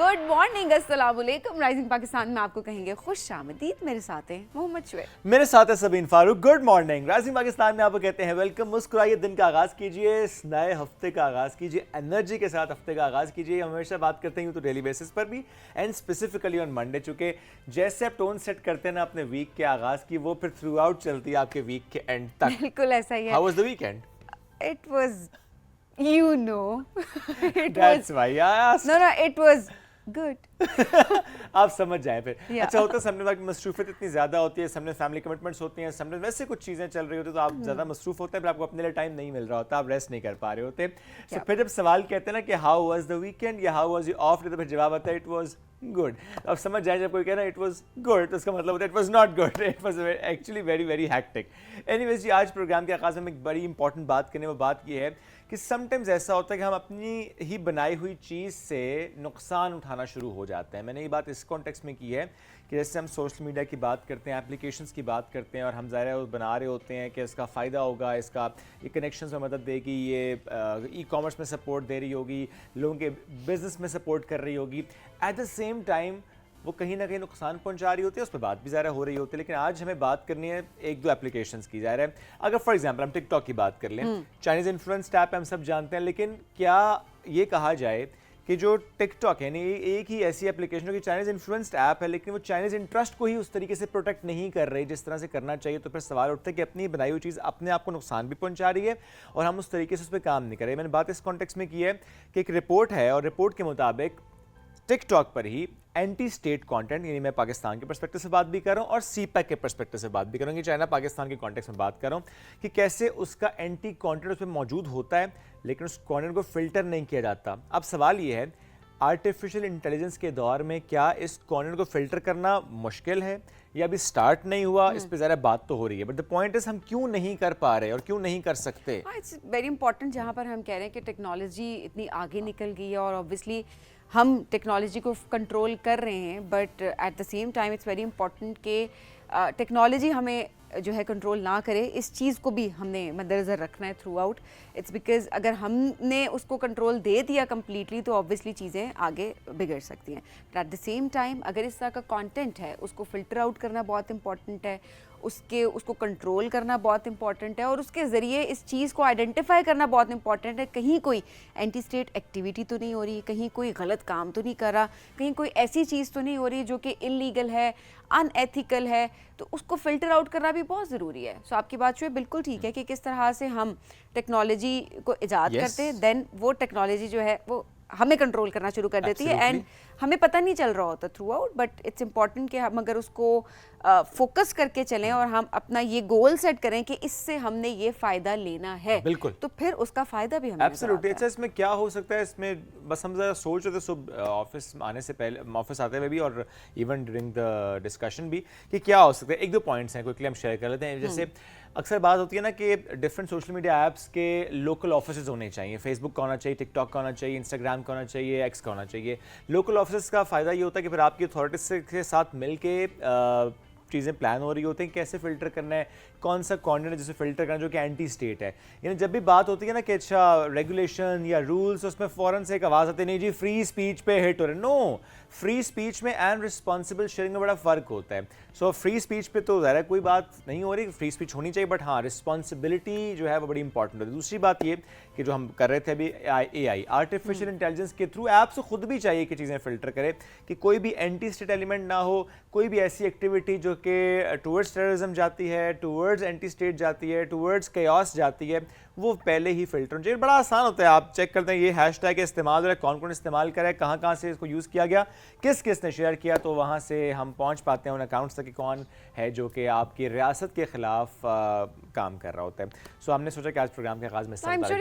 Good morning, अस्सलाम वालेकुम। Rising Pakistan में आपको कहेंगे खुश आमदीद। मेरे साथ हैं मोहम्मद शुएब, मेरे साथ है Sabeen Farooq. Good morning. Rising Pakistan में आपको कहते हैं वेलकम। मुस्कुराइए, दिन का आगाज कीजिए, इस नए हफ्ते का आगाज कीजिए, एनर्जी के साथ हफ्ते का आगाज कीजिए। हम हमेशा बात करते हैं तो डेली बेसिस पर भी एंड स्पेसिफिकली ऑन मंडे, चूंकि जैसे आप टोन सेट करते हैं ना अपने वीक के आगाज की, वो फिर थ्रू आउट चलती है आपके वीक के एंड तक। बिल्कुल ऐसा ही है। How was the weekend? It was, you know, it That's was, why I asked. no, it was good. आप समझ जाए फिर। Yeah. अच्छा होता है सबने वक्त मसरूफियत इतनी ज़्यादा होती है, सबने फैमिली कमिटमेंट्स होती हैं, सबने वैसे कुछ चीज़ें चल रही होती है तो आप ज़्यादा मसरूफ होते हैं, पर आपको अपने लिए टाइम नहीं मिल रहा होता, आप रेस्ट नहीं कर पा रहे होते। तो Yeah. फिर जब सवाल कहते हैं ना कि हाउ वाज द वीकेंड या how was your of day, तो फिर जवाब आता है इट वाज गुड। अब समझ जाए जब कोई कह रहा है इट वाज गुड तो उसका मतलब होता है it was not good, it was actually very very hectic. Anyways जी, आज प्रोग्राम के आगाज़ में हम एक बड़ी इंपॉर्टेंट बात करने, वो बात ये है कि समटाइम्स ऐसा होता है कि हम अपनी ही बनाई हुई चीज़ से नुकसान उठाना शुरू हो जाते हैं। मैंने ये बात इस कॉन्टेक्स्ट में की है कि जैसे हम सोशल मीडिया की बात करते हैं, एप्लीकेशंस की बात करते हैं और हम ज़ाहिर है वो बना रहे होते हैं कि इसका फ़ायदा होगा, इसका ये कनेक्शंस में मदद देगी, ये ई कॉमर्स में सपोर्ट दे रही होगी, लोगों के बिजनेस में सपोर्ट कर रही होगी। एट द सेम टाइम वो कहीं ना कहीं नुकसान पहुंचा रही होती है, उस पर बात भी ज़्यादा हो रही होती है। लेकिन आज हमें बात करनी है एक दो एप्लीकेशंस की। ज़ाहिर है अगर फॉर एग्जांपल हम टिकटॉक की बात कर लें, चाइनीज़ इन्फ्लुएंस ऐप हम सब जानते हैं, लेकिन क्या ये कहा जाए कि जो टिकटॉक है यानी एक ही ऐसी एप्लीकेशन जो कि चाइनीज़ इन्फ्लुएंस्ड ऐप है, लेकिन वो चाइनीज़ इंटरेस्ट को ही उस तरीके से प्रोटेक्ट नहीं कर रही जिस तरह से करना चाहिए, तो फिर सवाल उठता है कि अपनी बनाई हुई चीज़ अपने आप को नुकसान भी पहुंचा रही है और हम उस तरीके से उस पर काम नहीं कर रहे। मैंने बात इस कॉन्टेक्स्ट में की है कि एक रिपोर्ट है और रिपोर्ट के मुताबिक टिकटॉक पर ही एंटी स्टेट कंटेंट, यानी मैं पाकिस्तान के पर्सपेक्टिव से बात भी कर रहा हूँ और सीपैक के पर्सपेक्टिव से बात भी कर रहा हूँ कि चाइना पाकिस्तान के कॉन्टेक्स्ट में बात कर रहा हूँ कि कैसे उसका एंटी कंटेंट उसमें मौजूद होता है लेकिन उस कंटेंट को फिल्टर नहीं किया जाता। अब सवाल ये है, आर्टिफिशियल इंटेलिजेंस के दौर में क्या इस कंटेंट को फिल्टर करना मुश्किल है या अभी स्टार्ट नहीं हुआ? इस पे ज़रा बात तो हो रही है, बट द पॉइंट इज हम क्यों नहीं कर पा रहे और क्यों नहीं कर सकते? इट्स वेरी इंपॉर्टेंट, जहाँ पर हम कह रहे हैं कि टेक्नोलॉजी इतनी आगे निकल गई है और ऑब्वियसली हम टेक्नोलॉजी को कंट्रोल कर रहे हैं, but at the same time it's very important कि टेक्नोलॉजी हमें जो है कंट्रोल ना करे। इस चीज़ को भी हमने मद्देनज़र रखना है थ्रू आउट। इट्स बिकॉज अगर हमने उसको कंट्रोल दे दिया कम्प्लीटली तो ऑब्वियसली चीज़ें आगे बिगड़ सकती हैं। But at the same time अगर इस तरह का कंटेंट है उसको फ़िल्टर आउट करना बहुत इंपॉर्टेंट है, उसको कंट्रोल करना बहुत इंपॉर्टेंट है और उसके ज़रिए इस चीज़ को आइडेंटिफाई करना बहुत इंपॉर्टेंट है। कहीं कोई एंटी स्टेट एक्टिविटी तो नहीं हो रही, कहीं कोई गलत काम तो नहीं कर रहा, कहीं कोई ऐसी चीज़ तो नहीं हो रही जो कि इलीगल है, अनएथिकल है, तो उसको फ़िल्टर आउट करना भी बहुत ज़रूरी है। सो आपकी बात जो है बिल्कुल ठीक है कि किस तरह से हम टेक्नोलॉजी को ईजाद करते हैं, देन वो टेक्नोलॉजी जो है वो हमें कंट्रोल करना शुरू कर देती है एंड हमें पता नहीं चल रहा होता through out. But it's important कि हम अगर उसको फोकस करके चलें और हम अपना ये गोल सेट करें कि इससे हमने ये फ़ायदा लेना है, बिल्कुल, तो फिर उसका फ़ायदा भी हमें एब्सोल्युटली। अच्छा, इसमें क्या हो सकता है? इसमें बस हम ज़रा सोच रहे थे सुबह ऑफिस आने से पहले, ऑफिस आते हुए भी और इवन ड्यूरिंग द डिस्कशन भी, कि क्या हो सकता है। एक दो पॉइंट्स हैं क्विकली हम शेयर कर लेते हैं। जैसे अक्सर बात होती है ना कि डिफरेंट सोशल मीडिया ऐप्स के लोकल ऑफिसेज होने चाहिए। फेसबुक का होना चाहिए, टिकटॉक का होना चाहिए, इंस्टाग्राम का होना चाहिए, एक्स का होना चाहिए। लोकल ऑफिसेज का फ़ायदा ये होता है कि फिर आपकी अथॉरिटीज के साथ मिल के चीज़ें प्लान हो रही होती हैं, कैसे फ़िल्टर करना है, कौन सा कंटेंट है जिसे फ़िल्टर करना जो कि एंटी स्टेट है। यानी जब भी बात होती है ना कि अच्छा रेगुलेशन या रूल्स, उसमें फ़ौरन से एक आवाज़ आती नहीं जी फ्री स्पीच पे हिट हो रहे। नो, फ्री स्पीच में एंड रिस्पॉन्सिबल शेयरिंग में बड़ा फ़र्क होता है। सो फ्री स्पीच पे तो ज़रा कोई बात नहीं हो रही, फ्री स्पीच होनी चाहिए, बट हाँ रिस्पॉन्सिबिलिटी जो है वो बड़ी इंपॉर्टेंट होती है। दूसरी बात ये कि जो हम कर रहे थे अभी AI आर्टिफिशियल इंटेलिजेंस के थ्रू ऐप्स को खुद भी चाहिए कि चीज़ें फ़िल्टर करे कि कोई भी एंटी स्टेट एलिमेंट ना हो, कोई भी ऐसी एक्टिविटी जो कि टूवर्ड्स टेररिज्म जाती है, टूवर्ड्स एंटी स्टेट जाती है, टूवर्ड्स केओस जाती है, वो पहले ही फिल्टर होना चाहिए। बड़ा आसान होता है, आप चेक करते हैं ये हैशटैग इस्तेमाल हो रहा है, कौन कौन इस्तेमाल करा है, कहाँ कहाँ से इसको यूज़ किया गया, किस किस ने शेयर किया, तो वहाँ से हम पहुँच पाते हैं उन अकाउंट्स तक कि कौन है जो कि आपकी रियासत के खिलाफ काम कर रहा होता है। सो हमने सोचा कि आज प्रोग्राम के आगाज में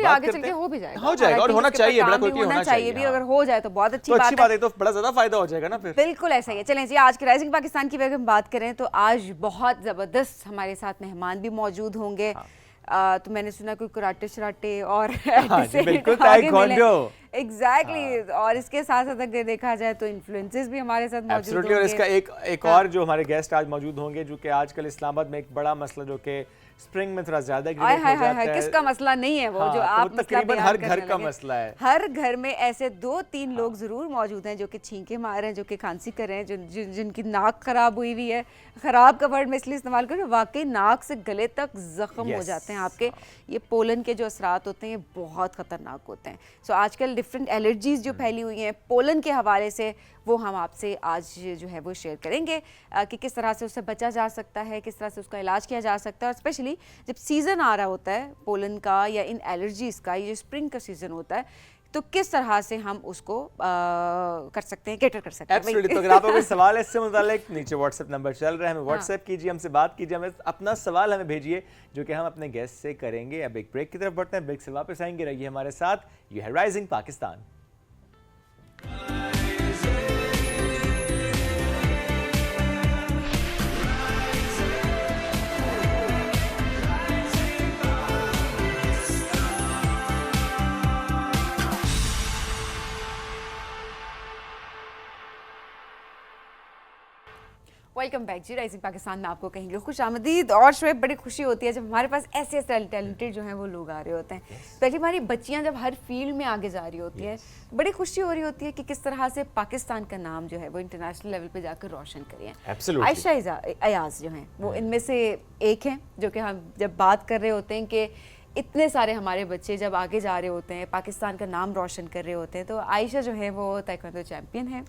आगे चल के हो भी जाएगा, हो जाएगा और होना चाहिए, बड़ा कोई होना चाहिए भी। अगर हो जाए तो बहुत अच्छी बात है, तो बड़ा ज़्यादा फायदा हो जाएगा ना फिर। बिल्कुल ऐसा ही है। चलें जी, आज के राइजिंग पाकिस्तान की अगर हम बात करें तो आज बहुत ज़बरदस्त हमारे साथ मेहमान भी मौजूद होंगे। तो मैंने सुना कोई कराटे शराटे और एग्जैक्टली और इसके साथ साथ अगर देखा जाए तो इन्फ्लुएंसेस भी हमारे साथ मौजूद होंगे। और इसका एक और जो हमारे गेस्ट आज मौजूद होंगे जो कि आजकल इस्लामाबाद में एक बड़ा मसला जो कि स्प्रिंग में थोड़ा ज्यादा हाय ग्रेडेट हाय हो हाय जाता हाय, है। किसका मसला नहीं है वो हाँ, जो तो आप मसला तकरीबन बयान हर करने घर का लगे। मसला है। हर घर में ऐसे 2-3 लोग जरूर मौजूद हैं जो कि छींके मार रहे हैं, जो कि खांसी कर रहे हैं, जिनकी नाक खराब हुई हुई है। खराब का वर्ड मैं इसलिए इस्तेमाल कर रही हूँ, वाकई नाक से गले तक जख्म हो Yes. जाते हैं आपके। ये पोलन के जो असरात होते हैं ये बहुत खतरनाक होते हैं। सो आजकल डिफरेंट एलर्जीज जो फैली हुई हैं पोलन के हवाले से, वो हम आपसे आज जो है वो शेयर करेंगे कि किस तरह से उससे बचा जा सकता है, किस तरह से उसका इलाज किया जा सकता है। और स्पेशली जब सीज़न आ रहा होता है पोलन का या इन एलर्जीज़ का, ये स्प्रिंग का सीज़न होता है, तो किस तरह से हम उसको कर सकते हैं, कैटर कर सकते हैं। एब्सोल्युटली। तो अगर आपको कोई सवाल है इससे मुतालिक, नीचे व्हाट्सएप नंबर चल रहा है, हमें व्हाट्सएप कीजिए, हमसे बात कीजिए, हमें अपना सवाल हमें भेजिए जो कि हम अपने गेस्ट से करेंगे। अब एक ब्रेक की तरफ बढ़ते हैं, ब्रेक से वापस आएंगे, रहिए हमारे साथ। यू है राइजिंग पाकिस्तान। वेलकम बैक जी, राइजिंग पाकिस्तान में आपको कहेंगे खुश आमदीद। और शोएब, बड़ी खुशी होती है जब हमारे पास ऐसे ऐसे टैलेंटेड जो हैं वो लोग आ रहे होते हैं। पहले हमारी बच्चियां जब हर फील्ड में आगे जा रही होती हैं, बड़ी खुशी हो रही होती है कि किस तरह से पाकिस्तान का नाम जो है वो इंटरनेशनल लेवल पे जाकर रोशन करें। Absolutely. आयशा अयाज जो हैं वो इनमें से एक हैं, जो कि हम जब बात कर रहे होते हैं कि इतने सारे हमारे बच्चे जब आगे जा रहे होते हैं, पाकिस्तान का नाम रोशन कर रहे होते हैं, तो आयशा जो है वो ताइक्वांडो चैम्पियन है,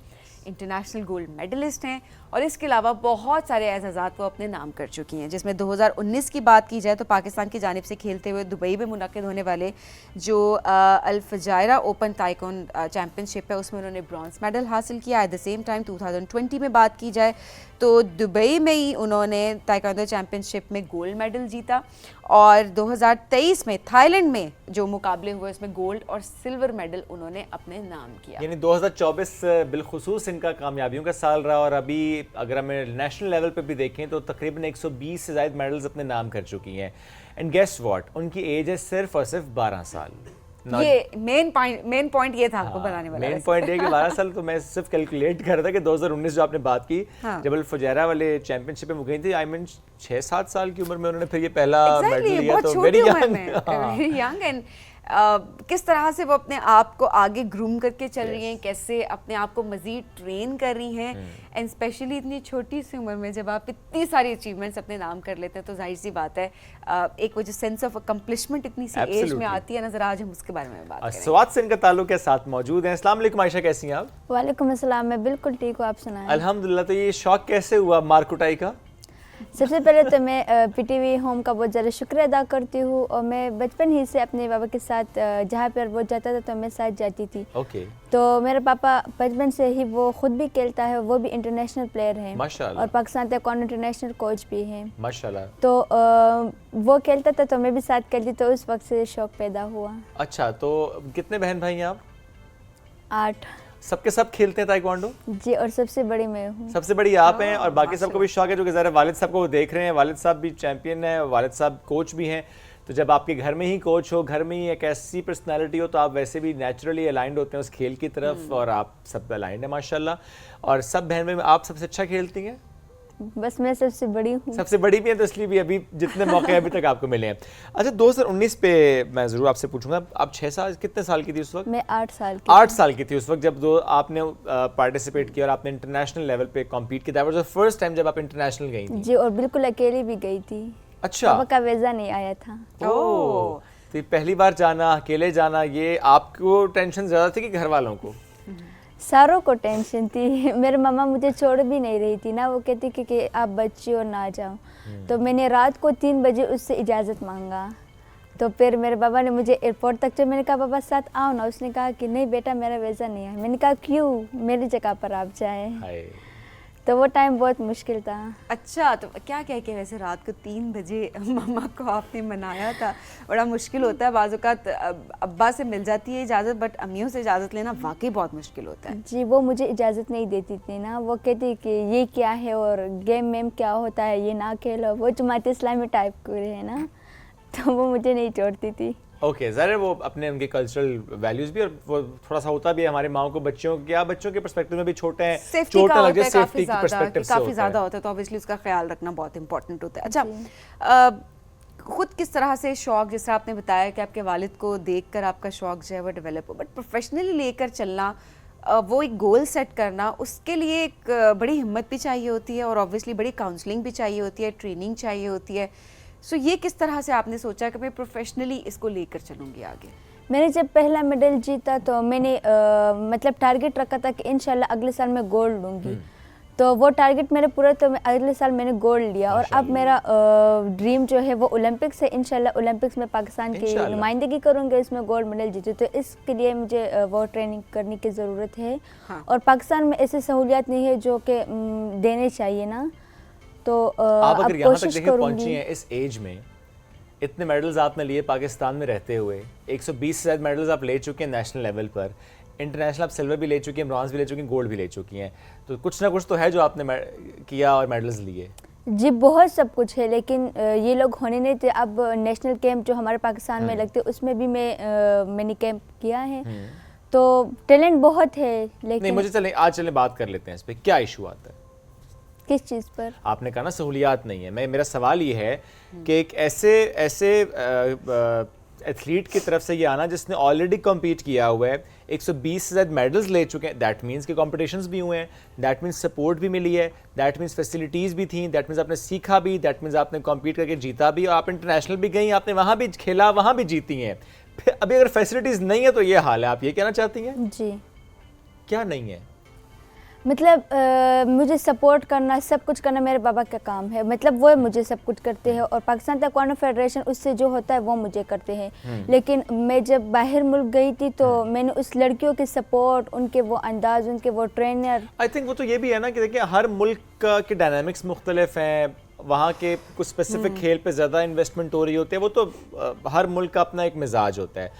इंटरनेशनल गोल्ड मेडलिस्ट हैं, और इसके अलावा बहुत सारे एजाज़ात वो अपने नाम कर चुकी हैं। जिसमें 2019 की बात की जाए तो पाकिस्तान की जानिब से खेलते हुए दुबई में मुनक़िद होने वाले जो अल फजायरा ओपन ताइक्वांडो चैम्पियनशिप है, उसमें उन्होंने ब्रॉन्ज मेडल हासिल किया। एट द सेम टाइम 2020 में बात की जाए तो दुबई में ही उन्होंने ताइक्वांडो चैम्पियनशिप में गोल्ड मेडल जीता, और 2023 में थाईलैंड में जो मुकाबले हुए उसमें गोल्ड और सिल्वर मेडल उन्होंने अपने नाम किया। यानी 2024 बिलखुसूस इनका कामयाबियों का साल रहा, और अभी अगर हमें नेशनल लेवल पे भी देखें तो तकरीबन 120 से ज़ायद मेडल्स अपने नाम कर चुकी हैं। एंड गेस व्हाट, उनकी एज है सिर्फ और सिर्फ 12 साल। ये मेन पॉइंट ये था आपको बनाने वाला। मेन पॉइंट ये कि 12 साल, तो मैं सिर्फ कैलकुलेट कर रहा था कि 2019 जो आपने बात की, जब अल फजायरा वाले चैंपियनशिप में वो गई थी, आई मीन 6-7 साल की उम्र में उन्होंने फिर ये पहला मेडल लिया, तो वेरी यंग। एंड किस तरह से वो अपने आप को आगे ग्रूम करके चल रही हैं, कैसे अपने आप को मजीद ट्रेन कर रही हैं, एंड स्पेशली इतनी छोटी सी उम्र में जब आप इतनी सारी अचीवमेंट्स अपने नाम कर लेते हैं, तो जाहिर सी बात है एक वो जो सेंस ऑफ अकम्पलिशमेंट इतनी सी एज में आती है ना, जरा आज हम उसके बारे में बात करें। स्वाद से इनका ताल्लुक है, साथ मौजूद हैं। अस्सलाम वालेकुम आयशा, कैसी हैं आप? वालेकुम अस्सलाम, मैं बिल्कुल ठीक हूँ, आप सुनाएं? अल्हम्दुलिल्लाह। तो ये शौक कैसे हुआ मार कुटाई का? सबसे पहले तो मैं पीटीवी होम का बहुत ज़्यादा शुक्रिया अदा करती हूँ, और मैं बचपन ही से अपने बाबा के साथ जहाँ पर वो जाता था तो मैं साथ जाती थी। ओके। तो मेरे पापा बचपन से ही वो खुद भी खेलता है, वो भी इंटरनेशनल प्लेयर हैं माशाल्लाह, और पाकिस्तान ताइक्वांडो इंटरनेशनल कोच भी हैं माशाल्लाह। तो वो खेलता था तो मैं भी साथ खेलती, तो उस वक्त से शौक पैदा हुआ। अच्छा, तो कितने बहन भाई हैं आप? 8। सबके सब खेलते हैं ताइक्वांडो? जी, और सबसे बड़ी मैं हूँ। सबसे बड़ी आप हैं, और बाकी सबको भी शौक है, जो कि ज़रा वालिद साहब को वो देख रहे हैं। वालिद साहब भी चैंपियन हैं, वालिद साहब कोच भी हैं। तो जब आपके घर में ही कोच हो, घर में ही एक ऐसी पर्सनालिटी हो, तो आप वैसे भी नेचुरली अलाइंड होते हैं उस खेल की तरफ, और आप सब अलाइंड है माशाल्लाह। और सब बहन में आप सबसे अच्छा खेलती हैं? बस मैं सबसे बड़ी हूँ। सबसे बड़ी भी है, तो इसलिए भी अभी जितने मौके अभी तक आपको मिले हैं। अच्छा, 2019 पे मैं ज़रूर आपसे पूछूंगा, आप 6 साल, कितने साल की थी उस वक्त? मैं 8 साल की। 8 साल की थी उस वक्त जब आपने पार्टिसिपेट किया और आपने इंटरनेशनल लेवल पे कॉम्पीट किया। That was the first time जब आप इंटरनेशनल गई थी? जी, और बिल्कुल अकेली भी गई थी। अच्छा, पापा का वीज़ा नहीं आया था। ओह, तो ये पहली बार जाना, अकेले जाना, ये आपको टेंशन ज़्यादा थी कि घर वालों को? सारों को टेंशन थी। मेरे मामा मुझे छोड़ भी नहीं रही थी ना, वो कहती कि आप बच्ची हो ना जाओ। तो मैंने रात को 3 बजे उससे इजाज़त मांगा, तो फिर मेरे पापा ने मुझे एयरपोर्ट तक चल, मैंने कहा पापा साथ आओ ना, उसने कहा कि नहीं बेटा मेरा वीज़ा नहीं है। मैंने कहा क्यों, मेरी जगह पर आप जाए। तो वो टाइम बहुत मुश्किल था। अच्छा, तो क्या कह के वैसे रात को 3 बजे मम्मा को आपने मनाया था? बड़ा मुश्किल होता है, बाज़ औक़ात अब्बा से मिल जाती है इजाज़त, बट अम्मियों से इजाज़त लेना वाकई बहुत मुश्किल होता है। जी, वो मुझे इजाज़त नहीं देती थी ना, वो कहती कि ये क्या है और गेम वेम क्या होता है, ये ना खेलो। वो जमात इस्लामी टाइप के है ना, तो वो मुझे नहीं छोड़ती थी। ओके, ज़रा वो अपने उनके कल्चरल वैल्यूज़ भी, और वो थोड़ा सा होता भी है हमारी माओ को, बच्चों के पर्सपेक्टिव में भी छोटे हैं, चोट ना लग जाए, सेफ्टी की पर्सपेक्टिव से काफ़ी ज़्यादा होता है, तो ऑब्वियसली उसका ख्याल रखना बहुत इंपॉर्टेंट होता है। अच्छा, खुद किस तरह से शौक, जैसा आपने बताया कि आपके वालिद को देखकर आपका शौक जो है वो डेवलप हो, बट प्रोफेशनली लेकर चलना, वो एक गोल सेट करना, उसके लिए एक बड़ी हिम्मत भी चाहिए होती है और ऑब्वियसली बड़ी काउंसलिंग भी चाहिए होती है, ट्रेनिंग चाहिए होती है। सो ये किस तरह से आपने सोचा कि मैं प्रोफेशनली इसको लेकर चलूँगी आगे? मैंने जब पहला मेडल जीता तो मैंने मतलब टारगेट रखा था कि इंशाल्लाह अगले साल मैं गोल्ड लूँगी। तो वो टारगेट मेरे पूरा, तो अगले साल मैंने गोल्ड लिया और अब मेरा ड्रीम जो है वो ओलंपिक्स है। इंशाल्लाह ओलंपिक्स में पाकिस्तान की नुमाइंदगी करूँगी, इसमें गोल्ड मेडल जीतूँ। तो इसके लिए मुझे वो ट्रेनिंग करने की ज़रूरत है। हाँ। और पाकिस्तान में ऐसी सहूलियत नहीं है जो कि देने चाहिए ना, तो आप अब अगर यहाँ तक कोशिश देखिए पहुंची करूँगी। हैं इस एज में, इतने मेडल्स आपने लिए पाकिस्तान में रहते हुए, 120 से ज़्यादा मेडल्स आप ले चुके हैं नेशनल लेवल पर, इंटरनेशनल आप सिल्वर भी ले चुकी हैं, ब्रॉन्ज भी ले चुकी हैं, गोल्ड भी ले चुकी हैं, तो कुछ ना कुछ तो है जो आपने किया और मेडल्स लिए। जी बहुत सब कुछ है, लेकिन ये लोग होने नहीं थे। अब नेशनल कैंप जो हमारे पाकिस्तान में लगते उसमें भी मैंने कैंप किया है, तो टैलेंट बहुत है। लेकिन नहीं, मुझे आज चले बात कर लेते हैं इस पे, क्या इशू आता है? किस चीज़ पर? आपने कहा ना सहूलियात नहीं है, मेरा सवाल ये है कि एक ऐसे एथलीट की तरफ से ये आना जिसने ऑलरेडी कम्पीट किया हुआ है, 120 से ज़्यादा मेडल्स ले चुके हैं, दैट मीन्स के कॉम्पिटिशन्स भी हुए हैं, दैट मीन्स सपोर्ट भी मिली है, दैट मीन्स फैसिलिटीज़ भी थी, दैट मीन्स आपने सीखा भी, दैट मीन्स आपने कम्पीट करके जीता भी, और आप इंटरनेशनल भी गई, आपने वहाँ भी खेला, वहाँ भी जीती हैं। फिर अभी अगर फैसिलिटीज़ नहीं है तो ये हाल है, आप ये कहना चाहती हैं? जी, क्या नहीं है? मतलब मुझे सपोर्ट करना, सब कुछ करना मेरे बाबा का काम है। मतलब वो मुझे सब कुछ करते हैं और पाकिस्तान ताइक्वांडो फेडरेशन उससे जो होता है वो मुझे करते हैं। लेकिन मैं जब बाहर मुल्क गई थी तो मैंने उस लड़कियों के सपोर्ट, उनके वो अंदाज, उनके वो ट्रेनर, आई थिंक वो तो ये भी है ना कि देखिए हर मुल्क के डायनामिक्स मुख्तलिफ हैं, वहाँ के कुछ स्पेसिफिक खेल पे ज़्यादा इन्वेस्टमेंट हो रही होती है, वो तो हर मुल्क का अपना एक मिजाज होता है।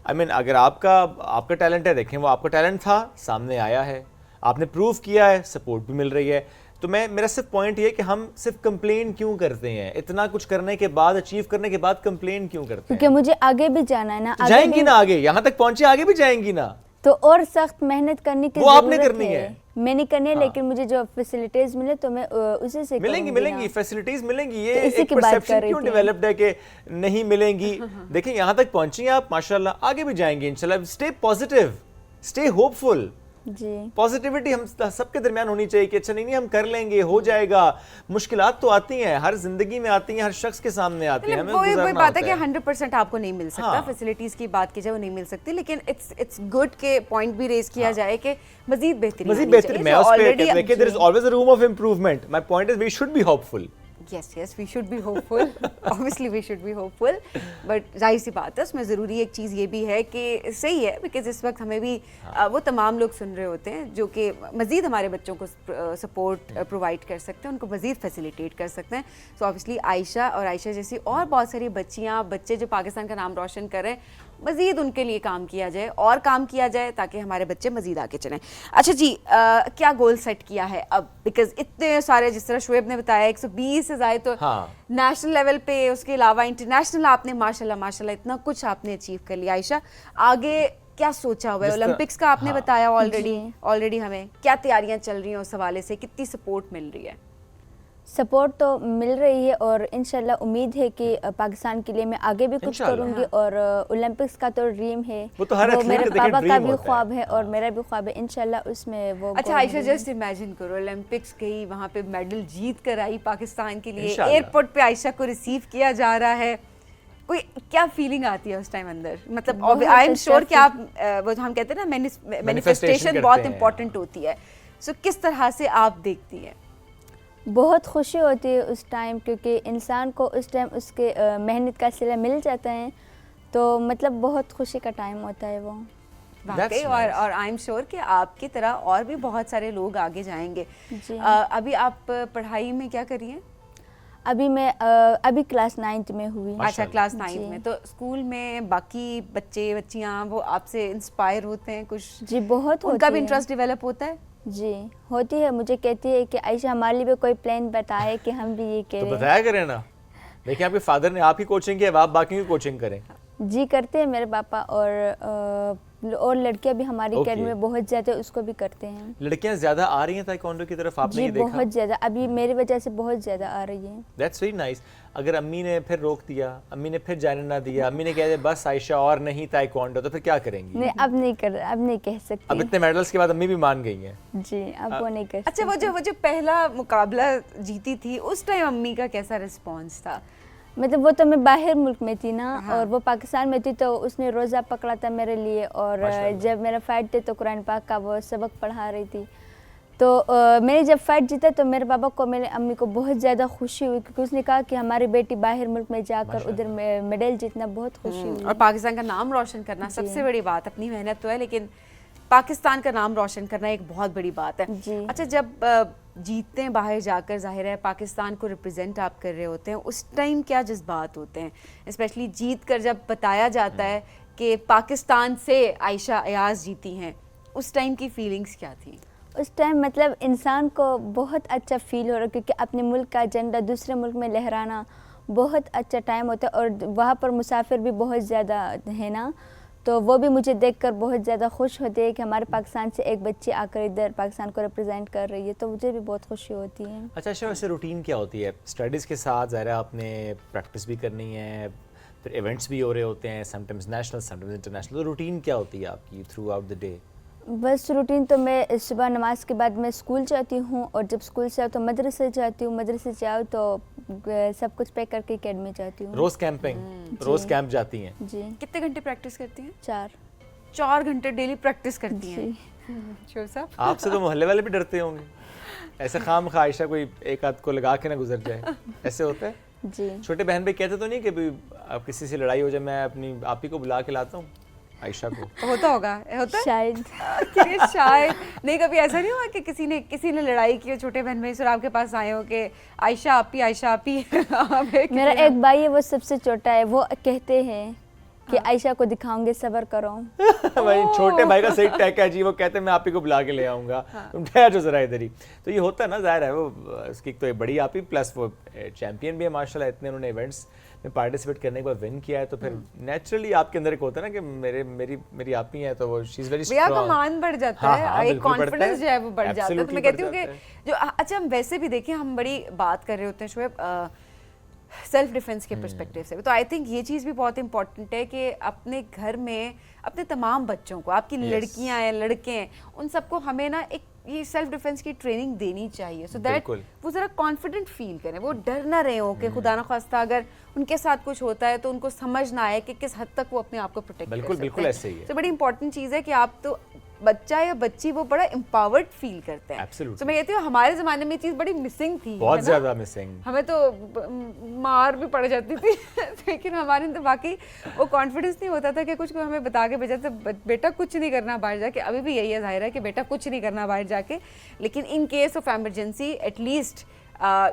आई मीन अगर आपका टैलेंट है, देखें वो आपका टैलेंट था, सामने आया है, आपने प्रूव किया है, सपोर्ट भी मिल रही है। तो मेरा सिर्फ पॉइंट ये है कि हम सिर्फ कंप्लेन क्यों करते हैं, इतना कुछ करने के बाद, अचीव करने के बाद कंप्लेन क्यों करते हैं? क्योंकि मुझे आगे भी जाना है ना। तो जाएंगी ना आगे, यहाँ तक पहुंचे, आगे भी जाएंगी ना, तो और सख्त मेहनत करने की वो आपने ज़रूरत करनी है। मैंने करनी है, लेकिन मुझे जो फैसिलिटीज मिले तो मैं उसी से मिलेंगी फैसिलिटीज मिलेंगी। ये इसी एक की बात कर परसेप्शन रही क्यों थी। डेवलप्ड है कि नहीं मिलेंगी? देखिए यहाँ तक पहुंची हैं आप, माशाल्लाह, आगे भी जाएंगी इंशाल्लाह। Stay positive, stay hopeful. जी, पॉजिटिविटी हम सबके दरमियान होनी चाहिए कि अच्छा नहीं हम कर लेंगे, हो जाएगा। मुश्किलात तो आती हैं, हर जिंदगी में आती हैं, हर शख्स के सामने आती हैं, हमें वही गुजरना बात है होता कि 100% आपको नहीं मिल सकता। हाँ। फैसिलिटीज की बात की जाए वो नहीं मिल सकती, लेकिन इट्स गुड के पॉइंट भी रेज किया जाए कि मजीद बेहतरीन मजीद आनी बेहतर। चाहिए। मैं So उस पे already देखिए there is always a room of improvement. My point is we should be hopeful. yes we should be hopeful obviously we should be hopeful, but जाहिर सी बात है उसमें ज़रूरी एक चीज़ ये भी है कि सही है, बिकॉज इस वक्त हमें भी वो तमाम लोग सुन रहे होते हैं जो कि मज़ीद हमारे बच्चों को सपोर्ट प्रोवाइड कर सकते हैं, उनको मज़ीद फैसिलिटेट कर सकते हैं। सो ऑब्वियसली आयशा और आयशा जैसी और बहुत सारी बच्चे जो पाकिस्तान का नाम रोशन कर रहे हैं, मज़ीद उनके लिए काम किया जाए और काम किया जाए ताकि हमारे बच्चे मज़ीद आगे चलें। अच्छा जी, क्या गोल सेट किया है अब? बिकॉज इतने सारे, जिस तरह शुएब ने बताया, 120 से ज़्यादा तो नेशनल लेवल पे, उसके अलावा इंटरनेशनल आपने माशाल्लाह इतना कुछ आपने अचीव कर लिया। आयशा, आगे क्या सोचा हुआ है? ओलंपिक्स का आपने बताया ऑलरेडी हमें क्या तैयारियां चल रही हैं उस हवाले से, कितनी सपोर्ट मिल रही है? सपोर्ट तो मिल रही है और इंशाल्लाह उम्मीद है कि पाकिस्तान के लिए मैं आगे भी कुछ करूंगी। और ओलंपिक्स का तो ड्रीम है, वो मेरे पापा का भी ख्वाब है और मेरा भी ख्वाब है, इंशाल्लाह उसमें वो। अच्छा आयशा, जस्ट इमेजिन करो ओलंपिक्स गई, वहाँ पे मेडल जीत कर आई पाकिस्तान के लिए, एयरपोर्ट पे आयशा को रिसीव किया जा रहा है, कोई क्या फीलिंग आती है उस टाइम अंदर? मतलब आई एम श्योर कि आप वो हम कहते हैं ना मैनिफेस्टेशन बहुत इंपॉर्टेंट होती है, सो किस तरह से आप देखती हैं? बहुत खुशी होती है उस टाइम, क्योंकि इंसान को उस टाइम उसके मेहनत का सिला मिल जाता है, तो मतलब बहुत खुशी का टाइम होता है वो वाकई। और आई एम श्योर कि आपकी तरह और भी बहुत सारे लोग आगे जाएंगे। अभी आप पढ़ाई में क्या कर रही हैं? अभी मैं अभी क्लास 9th में हुई। अच्छा, क्लास 9th में। तो स्कूल में बाकी बच्चियाँ वो आपसे इंस्पायर होते हैं कुछ? जी बहुत, उनका भी इंटरेस्ट डेवलप होता है? जी होती है। मुझे कहती है कि आयशा हमारे लिए भी कोई प्लान बताए कि हम भी ये करें। तो बताया करें ना। देखिए आपके फादर ने आप ही कोचिंग की, अब आप बाकी की कोचिंग करें। जी करते हैं मेरे पापा, और और लड़कियां भी हमारी Okay. अकेडमी में बहुत ज़्यादा उसको भी करते हैं। लड़कियां ज़्यादा आ रही हैं ताइक्वांडो की तरफ, आपने जी ये देखा? बहुत ज़्यादा, अभी मेरी वजह से बहुत ज़्यादा आ रही है। That's very nice. अगर अम्मी ने फिर रोक दिया, अम्मी ने फिर जाने ना दिया, अम्मी ने कह दिया बस आयशा और नहीं ताइक्वांडो, तो फिर क्या करेंगी? नहीं अब नहीं कह अब सकती। इतने मेडल्स के बाद अम्मी भी मान गई हैं। जी अब वो नहीं कर सकती। अच्छा, वो जो पहला मुकाबला जीती थी उस टाइम अम्मी का कैसा रिस्पॉन्स था? मतलब वो तो मैं बाहर मुल्क में थी ना, हाँ। और वो पाकिस्तान में थी, तो उसने रोज़ा पकड़ा था मेरे लिए, और माशाल्लाह। जब मेरा फाइट थे तो कुरान पाक का वो सबक पढ़ा रही थी। तो मैंने जब फाइट जीता तो मेरे पापा को, मेरे अम्मी को बहुत ज़्यादा खुशी हुई, क्योंकि उसने कहा कि हमारी बेटी बाहर मुल्क में जाकर उधर मेडल जीतना बहुत खुशी हुई। और पाकिस्तान का नाम रोशन करना सबसे बड़ी बात, अपनी मेहनत तो है लेकिन पाकिस्तान का नाम रोशन करना एक बहुत बड़ी बात है। जी। अच्छा, जब जीतते हैं बाहर जाकर, जाहिर है पाकिस्तान को रिप्रेजेंट आप कर रहे होते हैं, उस टाइम क्या जज्बात होते हैं, स्पेशली जीत कर जब बताया जाता है कि पाकिस्तान से आयशा अयाज जीती हैं, उस टाइम की फीलिंग्स क्या थी? उस टाइम मतलब इंसान को बहुत अच्छा फील हो रहा है, क्योंकि अपने मुल्क का झंडा दूसरे मुल्क में लहराना बहुत अच्छा टाइम होता है, और वहाँ पर मुसाफिर भी बहुत ज़्यादा है ना, तो वो भी मुझे देखकर बहुत ज़्यादा खुश होते हैं कि हमारे पाकिस्तान से एक बच्ची आकर इधर पाकिस्तान को रिप्रेजेंट कर रही है, तो मुझे भी बहुत खुशी होती है। अच्छा अच्छा, वैसे रूटीन क्या होती है स्टडीज़ के साथ? ज़ाहिर है आपने प्रैक्टिस भी करनी है, फिर इवेंट्स भी हो रहे होते हैं, समटाइम्स नेशनल समटाइम्स इंटरनेशनल, तो रूटीन क्या होती है आपकी थ्रू आउट द डे? बस रूटीन तो मैं सुबह नमाज के बाद मैं स्कूल जाती हूँ, और जब स्कूल से आओ तो मदरसे जाती हूँ, मदरसे से आओ तो सब कुछ पैक करके अकेडमी जाती हूँ। रोज़ कैंपिंग, रोज़ कैंप जाती हैं? जी कितने घंटे प्रैक्टिस करती हैं? 4 घंटे डेली प्रैक्टिस करती हैं। जी। शोर साहब, आपसे तो मोहल्ले वाले भी डरते होंगे, ऐसे खाम खा आयशा कोई एक आध को लगा के ना गुजर जाए, ऐसे होता है? जी। छोटे बहन भाई कहते तो नहीं कि भी अब किसी से लड़ाई हो जाए मैं अपनी आप ही को बुला के लाता हूँ आयशा को? होता होगा, होता है शायद। कि शायद नहीं, कभी ऐसा नहीं हुआ कि किसी ने लड़ाई की हो, छोटे बहन भाई फिर आपके पास आए हो कि आयशा आप ही मेरा एक भाई है, वो सबसे छोटा है, वो कहते हैं कि आयशा को दिखाऊंगे, सब्र करो। भाई छोटे भाई का सही टैग है जी, वो कहते हैं मैं आप ही को बुला के ले आऊँगा, तुम ठहर जो ज़रा इधर ही। तो ये होता है ना, ज़ाहिर है वो उसकी तो एक बड़ी आप ही, प्लस वो चैंपियन भी है माशाल्लाह, इतने उन्होंने इवेंट्स में पार्टिसिपेट करने के बाद विन किया है, तो फिर नेचुरली आपके अंदर एक होता है ना कि मेरी आप ही है, तो वो शी इज़ वेरी भैया का स्ट्रांग। मान बढ़ जाता हाँ, है, हाँ, एक बिल्कुल बढ़ता कॉन्फिडेंस जो है वो बढ़ जाता है। तो Absolutely मैं कहती हूँ बढ़ कि जाता जो अच्छा, हम वैसे भी देखिए, हम बड़ी बात कर रहे होते हैं शोएब सेल्फ डिफेंस के पर्सपेक्टिव से, तो आई थिंक ये चीज़ भी बहुत इंपॉर्टेंट है कि अपने घर में अपने तमाम बच्चों को, आपकी Yes. लड़कियां हैं, लड़के हैं, उन सबको हमें ना एक ये सेल्फ डिफेंस की ट्रेनिंग देनी चाहिए, सो दैट बिल्कुल। वो ज़रा कॉन्फिडेंट फील करें, वो डर ना रहे हो कि खुदा ना खास्ता अगर उनके साथ कुछ होता है तो उनको समझ ना आए कि किस हद तक वो अपने आप को प्रोटेक्ट कर सकते हैं। बिल्कुल ऐसे ही है। तो बड़ी इंपॉर्टेंट चीज़ है कि आप तो बच्चा या बच्ची वो बड़ा एम्पावर्ड फील करते हैं। Absolutely. तो मैं कहती हूँ हमारे ज़माने में ये चीज़ बड़ी मिसिंग थी, बहुत है ना? ज़्यादा मिसिंग। हमें तो मार भी पड़ जाती थी लेकिन हमारे अंदर बाकी वो कॉन्फिडेंस नहीं होता था कि कुछ को हमें बता के भेजा था, बेटा कुछ नहीं करना बाहर जाके। अभी भी यही है, जाहिर है कि बेटा कुछ नहीं करना बाहर जाके, लेकिन in case of emergency at least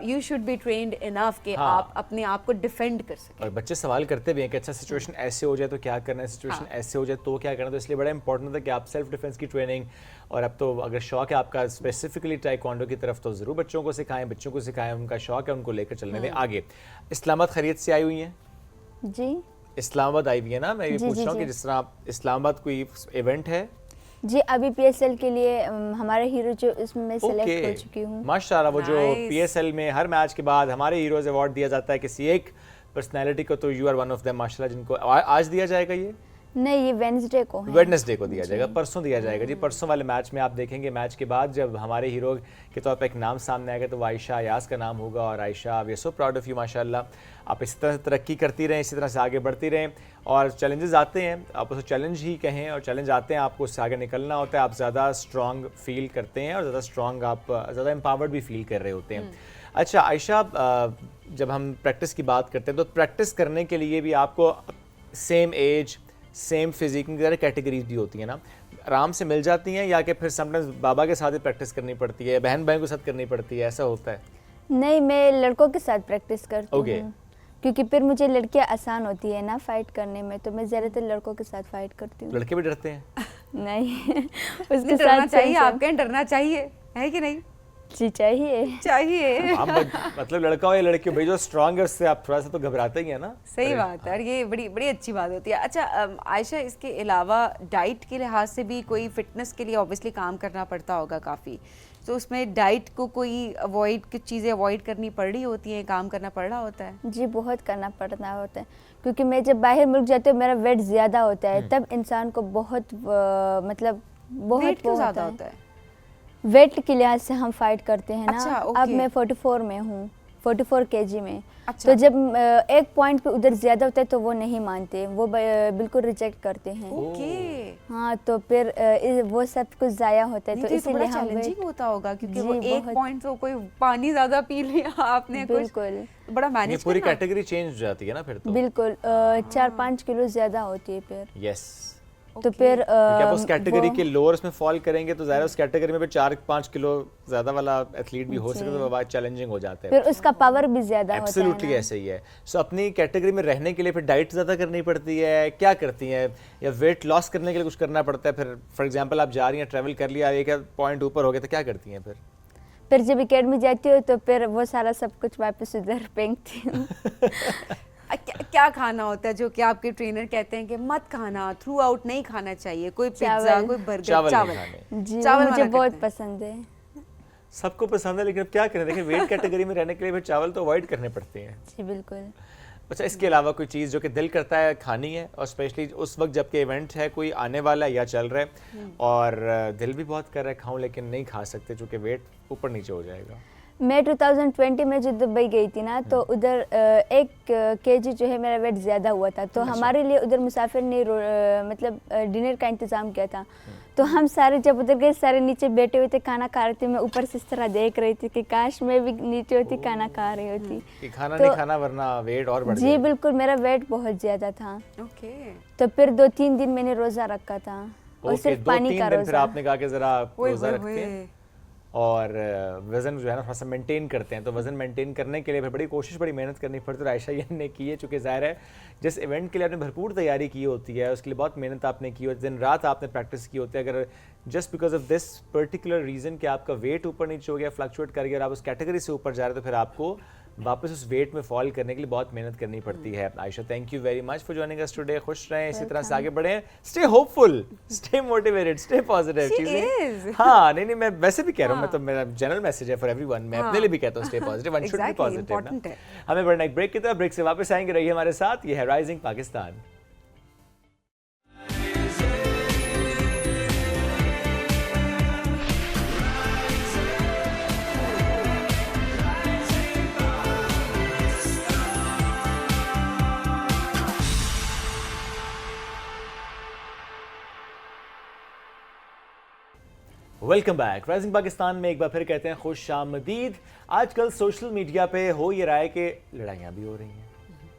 you should be trained enough कि हाँ। आप अपने आप को डिफेंड कर सकें। और बच्चे सवाल करते भी हैं कि अच्छा सिचुएशन ऐसे हो जाए तो क्या करना है, सिचुएशन ऐसे हो जाए तो क्या करना है, तो इसलिए बड़ा इंपॉर्टेंट होता है कि आप सेल्फ डिफेंस की ट्रेनिंग, और अब तो अगर शौक है आपका स्पेसिफिकली टाइक्वांडो की तरफ, तो ज़रूर बच्चों को सिखाएं, उनका शौक है उनको लेकर चलने दें आगे। इस्लामाबाद खरीद से आई हुई हैं? जी इस्लामाबाद आई हुई है ना, मैं ये जी, पूछ जी, रहा हूँ कि जी। जिस तरह आप इस्लामाबाद कोई इवेंट है? जी, अभी PSL के लिए हमारे हीरो जो इसमें सेलेक्ट हो चुकी हूँ। माशाल्लाह, वो जो Nice. PSL में हर मैच के बाद हमारे हीरोज अवार्ड दिया जाता है किसी एक पर्सनैलिटी को, तो you are one of them माशाल्लाह, जिनको आज दिया जाएगा ये नहीं, ये वेडनेसडे को है। वेडनेसडे को दिया जाएगा, परसों दिया जाएगा जी। परसों वाले मैच में आप देखेंगे, मैच के बाद जब हमारे हीरो के तौर पर एक नाम सामने आएगा तो वो आयशा अयाज का नाम होगा। और Ayesha, we are so proud of you माशाल्लाह, आप इसी तरह से तरक्की करती रहें, इसी तरह से आगे बढ़ती रहें। और चैलेंजेस आते हैं, आप उसे चैलेंज ही कहें, और चैलेंज आते हैं, आपको उससे आगे निकलना होता है, आप ज़्यादा स्ट्रॉन्ग फील करते हैं और ज़्यादा स्ट्रॉन्ग, आप ज़्यादा एम्पावर्ड भी फील कर रहे होते हैं। अच्छा आयशा, जब हम प्रैक्टिस की बात करते हैं तो प्रैक्टिस करने के लिए भी आपको सेम एज, सेम फिजिक की तरह कैटेगरीज भी होती है ना, आराम से मिल जाती हैं, या कि फिर समटाइम्स बाबा के साथ ही प्रैक्टिस करनी पड़ती है, बहन भाई के साथ करनी पड़ती है, ऐसा होता है? नहीं, मैं लड़कों के साथ प्रैक्टिस करती Okay. हूँ, क्योंकि फिर मुझे लड़कियाँ आसान होती है ना फाइट करने में, तो मैं ज़्यादातर लड़कों के साथ फाइट करती हूँ। लड़के भी डरते हैं? नहीं उसके डरना साथ चाहिए, same- आपके डरना चाहिए, है कि नहीं? जी चाहिए। आप मतलब लड़का हो या लड़की हो भाई, जो स्ट्रांग है उससे आप थोड़ा सा तो घबराते ही है ना। सही बात है, और ये बड़ी बड़ी अच्छी बात होती है। अच्छा आयशा, इसके अलावा डाइट के लिहाज से भी कोई फिटनेस के लिए ऑब्वियसली काम करना पड़ता होगा काफ़ी, तो उसमें डाइट को कोई कुछ चीज़ें अवॉइड करनी पड़ रही होती हैं, काम करना पड़ रहा होता है? जी बहुत करना पड़ता होता है, क्योंकि मैं जब बाहर मुल्क जाती हूँ मेरा वेट ज़्यादा होता है, तब इंसान को बहुत मतलब बहुत वेट क्यों ज़्यादा होता है? वेट के लिहाज से हम फाइट करते हैं ना। अच्छा, अब मैं 44 में हूँ, 44 kg में। अच्छा। तो जब एक पॉइंट पे उधर ज़्यादा होता है तो वो नहीं मानते, वो बिल्कुल रिजेक्ट करते हैं। ओके। हाँ, तो फिर वो सब कुछ ज़ाया होता है, तो तो इसीलिए हम चैलेंजिंग होता होगा, क्योंकि जी, वो एक बहुत। पॉइंट तो कोई पानी ज़्यादा पी लिया आपने, कुछ बिल्कुल बड़ा ये मैनेज पूरी करना। कैटेगरी चेंज हो जाती है ना फिर तो। बिल्कुल 4-5 किलो ज़्यादा होती है फिर। यस, तो फिर क्योंकि आप उस कैटेगरी वो- के लोअर में फॉल करेंगे तो ज़ाहिर है उस कैटेगरी में भी 4-5 किलो ज़्यादा वाला एथलीट भी हो सके तो बात चैलेंजिंग हो जाता है। फिर उसका पावर भी ज़्यादा होता है एब्सोल्युटली ना। ऐसे ही है। सो अपनी कैटेगरी में रहने के लिए फिर डाइट ज़्यादा करनी पड़ती है, क्या करती हैं, या वेट लॉस करने के लिए कुछ करना पड़ता है? फिर फॉर एग्जांपल आप जा रही हैं, ट्रैवल कर लिया, एक पॉइंट ऊपर हो गया तो क्या करती हैं फिर? फिर जब एकेडमी जाती हूँ तो फिर वो सारा सब कुछ वापस उधर फेंकती हूँ। क्या खाना होता है जो कि आपके ट्रेनर कहते हैं कि मत खाना, थ्रू आउट नहीं खाना चाहिए? कोई पिज्जा, चावल। कोई बर्गर, चावल नहीं चावल। खाने। जी, चावल मुझे मना बहुत करते हैं। पसंद है। सबको पसंद है, लेकिन अब क्या करें, देखिए वेट कैटेगरी में रहने के लिए फिर चावल तो अवॉइड करने पड़ते हैं। जी बिल्कुल। अच्छा, इसके अलावा कोई चीज़ जो कि दिल करता है खानी है, और स्पेशली उस वक्त जबकि इवेंट है, कोई आने वाला है या चल रहा है, और दिल भी बहुत कर रहा है खाऊं लेकिन नहीं खा सकते चूँकि वेट ऊपर नीचे हो जाएगा? मैं 2020 में जो दुबई गई थी ना, तो उधर 1 kg जो है मेरा वेट ज़्यादा हुआ था, तो हमारे लिए उधर मुसाफिर ने मतलब डिनर का इंतज़ाम किया था। तो हम सारे जब उधर गए, सारे नीचे बैठे हुए थे, खाना खा रहे थे। मैं ऊपर से इस तरह देख रही थी कि काश मैं भी नीचे होती, खाना खा रही होती। कि खाना तो- नहीं खाना वरना वेट और बढ़ जी जाएगा। बिल्कुल, मेरा वेट बहुत ज़्यादा था। ओके। तो फिर 2-3 दिन मैंने रोज़ा रखा था, और ओके, सिर्फ पानी 2-3 का दिन फिर रोज़ा। आपने कहा कि ज़रा ओए रोज़ा होए रखते हैं होए। और वज़न जो है ना थोड़ा सा मेंटेन करते हैं। तो वज़न मेंटेन करने के लिए फिर बड़ी कोशिश, बड़ी मेहनत करनी पड़ती है, और आयशा ये ने की है, चूँकि ज़ाहिर है जिस इवेंट के लिए आपने भरपूर तैयारी की होती है, उसके लिए बहुत मेहनत आपने की होती है, दिन रात आपने प्रैक्टिस की होती है। अगर just because of this particular reason कि आपका वेट ऊपर नीचे हो गया, फ्लक्चुएट कर गया, और आप उस कैटेगरी से ऊपर जा रहे हो, तो फिर आपको वापस उस वेट में फॉल करने के लिए बहुत मेहनत करनी पड़ती है। Ayesha, thank you very much for joining us today. खुश रहें, इसी तरह से आगे बढ़ें, stay hopeful, stay motivated, stay positive. She चीजें is. हाँ, नहीं मैं वैसे भी कह रहा हूँ, मैं तो मेरा जनरल मैसेज है फॉर एवरीवन, मैं अपने लिए भी कहता हूँ stay positive, one should be Exactly, positive important ना। है। हमें बढ़ना एक ब्रेक की तरफ, ब्रेक से वापस आएंगे, रहिए हमारे साथ। ये है rising Pakistan. Welcome back. Rising Pakistan में एक बार फिर कहते हैं खुश आमदीद। आजकल सोशल मीडिया पे हो ये रहा है कि लड़ाइयाँ भी हो रही हैं,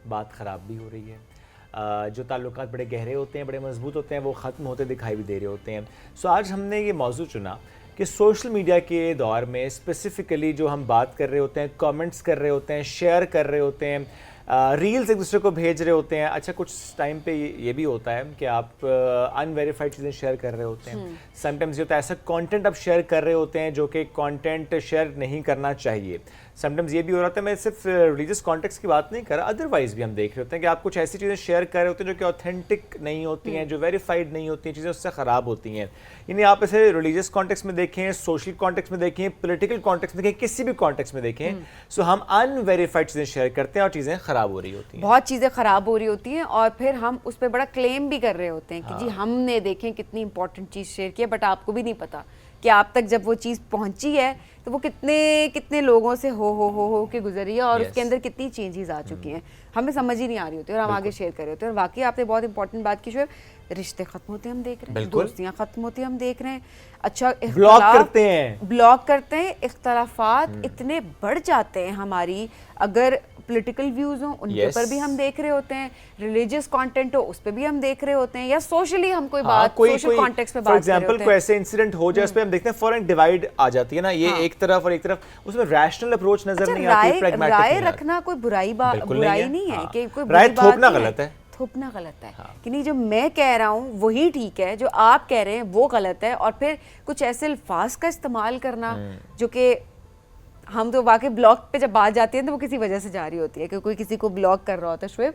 बात ख़राब भी हो रही है, जो ताल्लुकात बड़े गहरे होते हैं, बड़े मजबूत होते हैं, वो ख़त्म होते दिखाई भी दे रहे होते हैं। सो आज हमने ये मौजू चुना कि सोशल मीडिया के दौर में स्पेसिफ़िकली जो हम बात कर रहे होते हैं, कमेंट्स कर रहे होते हैं, शेयर कर रहे होते हैं, रील्स एक दूसरे को भेज रहे होते हैं। अच्छा, कुछ टाइम पे ये भी होता है कि आप अनवेरीफाइड चीज़ें शेयर कर रहे होते हैं। समटाइम्स ये होता है ऐसा कंटेंट आप शेयर कर रहे होते हैं जो कि कंटेंट शेयर नहीं करना चाहिए। समटाइम्स ये भी हो रहा है, मैं सिर्फ रिलीजियस कॉन्टेक्स्ट की बात नहीं कर रहा, अदरवाइज भी हम देख रहे होते हैं कि आप कुछ ऐसी चीज़ें शेयर कर रहे होते हैं जो कि ऑथेंटिक नहीं होती हैं, जो वेरीफाइड नहीं होती हैं, चीज़ें उससे ख़राब होती हैं। यानी आप इसे रिलीजियस कॉन्टेक्स्ट में देखें, सोशल कॉन्टेक्स्ट में देखें, पॉलिटिकल कॉन्टेक्स्ट में देखें, किसी भी कॉन्टेक्स्ट में देखें, सो हम अनवेरीफाइड चीज़ें शेयर करते हैं और चीज़ें ख़राब हो रही होती हैं। बहुत चीज़ें ख़राब हो रही होती हैं, और फिर हम उस पर बड़ा क्लेम भी कर रहे होते हैं कि जी हमने देखें कितनी इंपॉर्टेंट चीज़ शेयर की है, बट आपको भी नहीं पता कि आप तक जब वो चीज़ पहुंची है तो वो कितने कितने लोगों से हो के गुजरी है, और Yes. उसके अंदर कितनी चेंजेस आ चुकी हैं, हमें समझ ही नहीं आ रही होती, और हम आगे शेयर कर रहे होते हैं। और वाकई आपने बहुत इंपॉर्टेंट बात की, जो रिश्ते खत्म होते हैं हम देख रहे हैं, बिल्कुल। दोस्तियाँ खत्म होती हैं हम देख रहे हैं। अच्छा, ब्लॉक करते हैं, ब्लॉक करते हैं, इख्तलाफात इतने बढ़ जाते हैं हमारी, अगर पॉलिटिकल व्यूज हों उनके Yes. ऊपर भी हम देख रहे होते हैं, रिलीजियस कंटेंट हो उस पर भी हम देख रहे होते हैं, या सोशली हम कोई बात सोशल कॉन्टेक्स्ट में फॉर बात कर रहे एग्जांपल होते कोई हैं। ऐसे इंसिडेंट हो जाए, उस पे हम देखते हैं फॉरन डिवाइड आ जाती है ना, ये एक तरफ और एक तरफ, उसमें रैशनल अप्रोच नजर अच्छा, नहीं आती, pragmatic राय नहीं आती। रखना कोई बुराई बिल्कुल बुराई है। नहीं है हाँ। कि कोई राय बुरी बात थोपना नहीं गलत है। थोपना गलत है कि नहीं, जो मैं कह रहा हूँ वही ठीक है, जो आप कह रहे हैं वो गलत है, और फिर कुछ ऐसे अल्फाज का इस्तेमाल करना जो कि हम तो वाकई ब्लॉक पे जब बात जाती है तो वो किसी वजह से जा रही होती है कि कोई किसी को ब्लॉक कर रहा होता है। शुएब,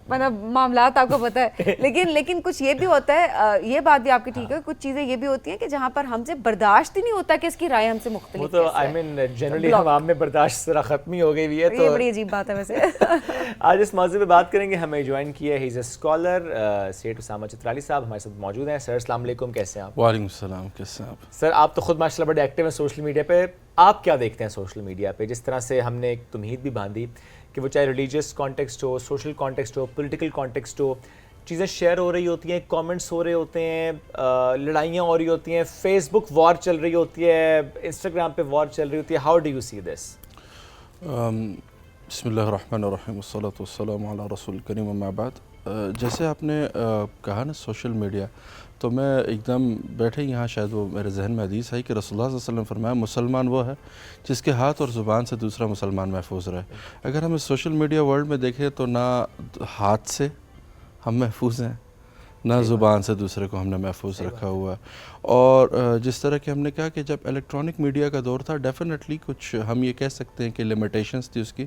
मतलब मामलात आपको पता है, लेकिन कुछ ये भी होता है, ये बात भी आपकी ठीक है, कुछ चीज़ें ये भी होती हैं कि जहाँ पर हमसे बर्दाश्त ही नहीं होता कि इसकी राय हमसे मुख्तलिफ वो तो आई मीन जनरली आवाम में बर्दाश्त जरा ख़त्म ही हो गई हुई है। तो ये बड़ी अजीब बात है वैसे। आज इस मौजूद पे बात करेंगे, हमें ज्वाइन किया है, ही इज़ अ स्कॉलर, सेठ उसामा चित्राली साहब हमारे साथ मौजूद हैं। सर अस्सलाम वालेकुम, कैसे हैं आप? वालेकुम सलाम, कैसे हैं आप? सर आप तो खुद माशाल्लाह बड़े एक्टिव हैं सोशल मीडिया पे, आप क्या देखते हैं सोशल मीडिया पे? जिस तरह से हमने एक तुमहीद भी बांधी कि वो चाहे रिलीजियस कॉन्टेक्स्ट हो, सोशल कॉन्टेक्स्ट हो, पॉलिटिकल कॉन्टेक्स्ट हो, चीज़ें शेयर हो रही होती हैं, कमेंट्स हो रहे होते हैं, लड़ाइयाँ हो रही होती हैं, फेसबुक वॉर चल रही होती है, इंस्टाग्राम पे वॉर चल रही होती है, how do you see this? बिस्मिल्लाहिर्रहमानिर्रहीम वस्सलातु वस्सलामु अला रसूल करीम अम्मा बाद। जैसे आपने कहा ना सोशल मीडिया, तो मैं एकदम बैठे यहाँ शायद वो मेरे जहन में हदीस है कि रसूलुल्लाह सल्लल्लाहु अलैहि वसल्लम फरमाया मुसलमान वो है जिसके हाथ और ज़ुबान से दूसरा मुसलमान महफूज रहे। अगर हम इस सोशल मीडिया वर्ल्ड में देखें तो ना हाथ से हम महफूज हैं, ना ज़ुबान से दूसरे को हमने महफूज रखा हुआ है। और जिस तरह कि हमने कहा कि जब इलेक्ट्रॉनिक मीडिया का दौर था, डेफिनेटली कुछ हम ये कह सकते हैं कि लिमिटेशंस थी उसकी,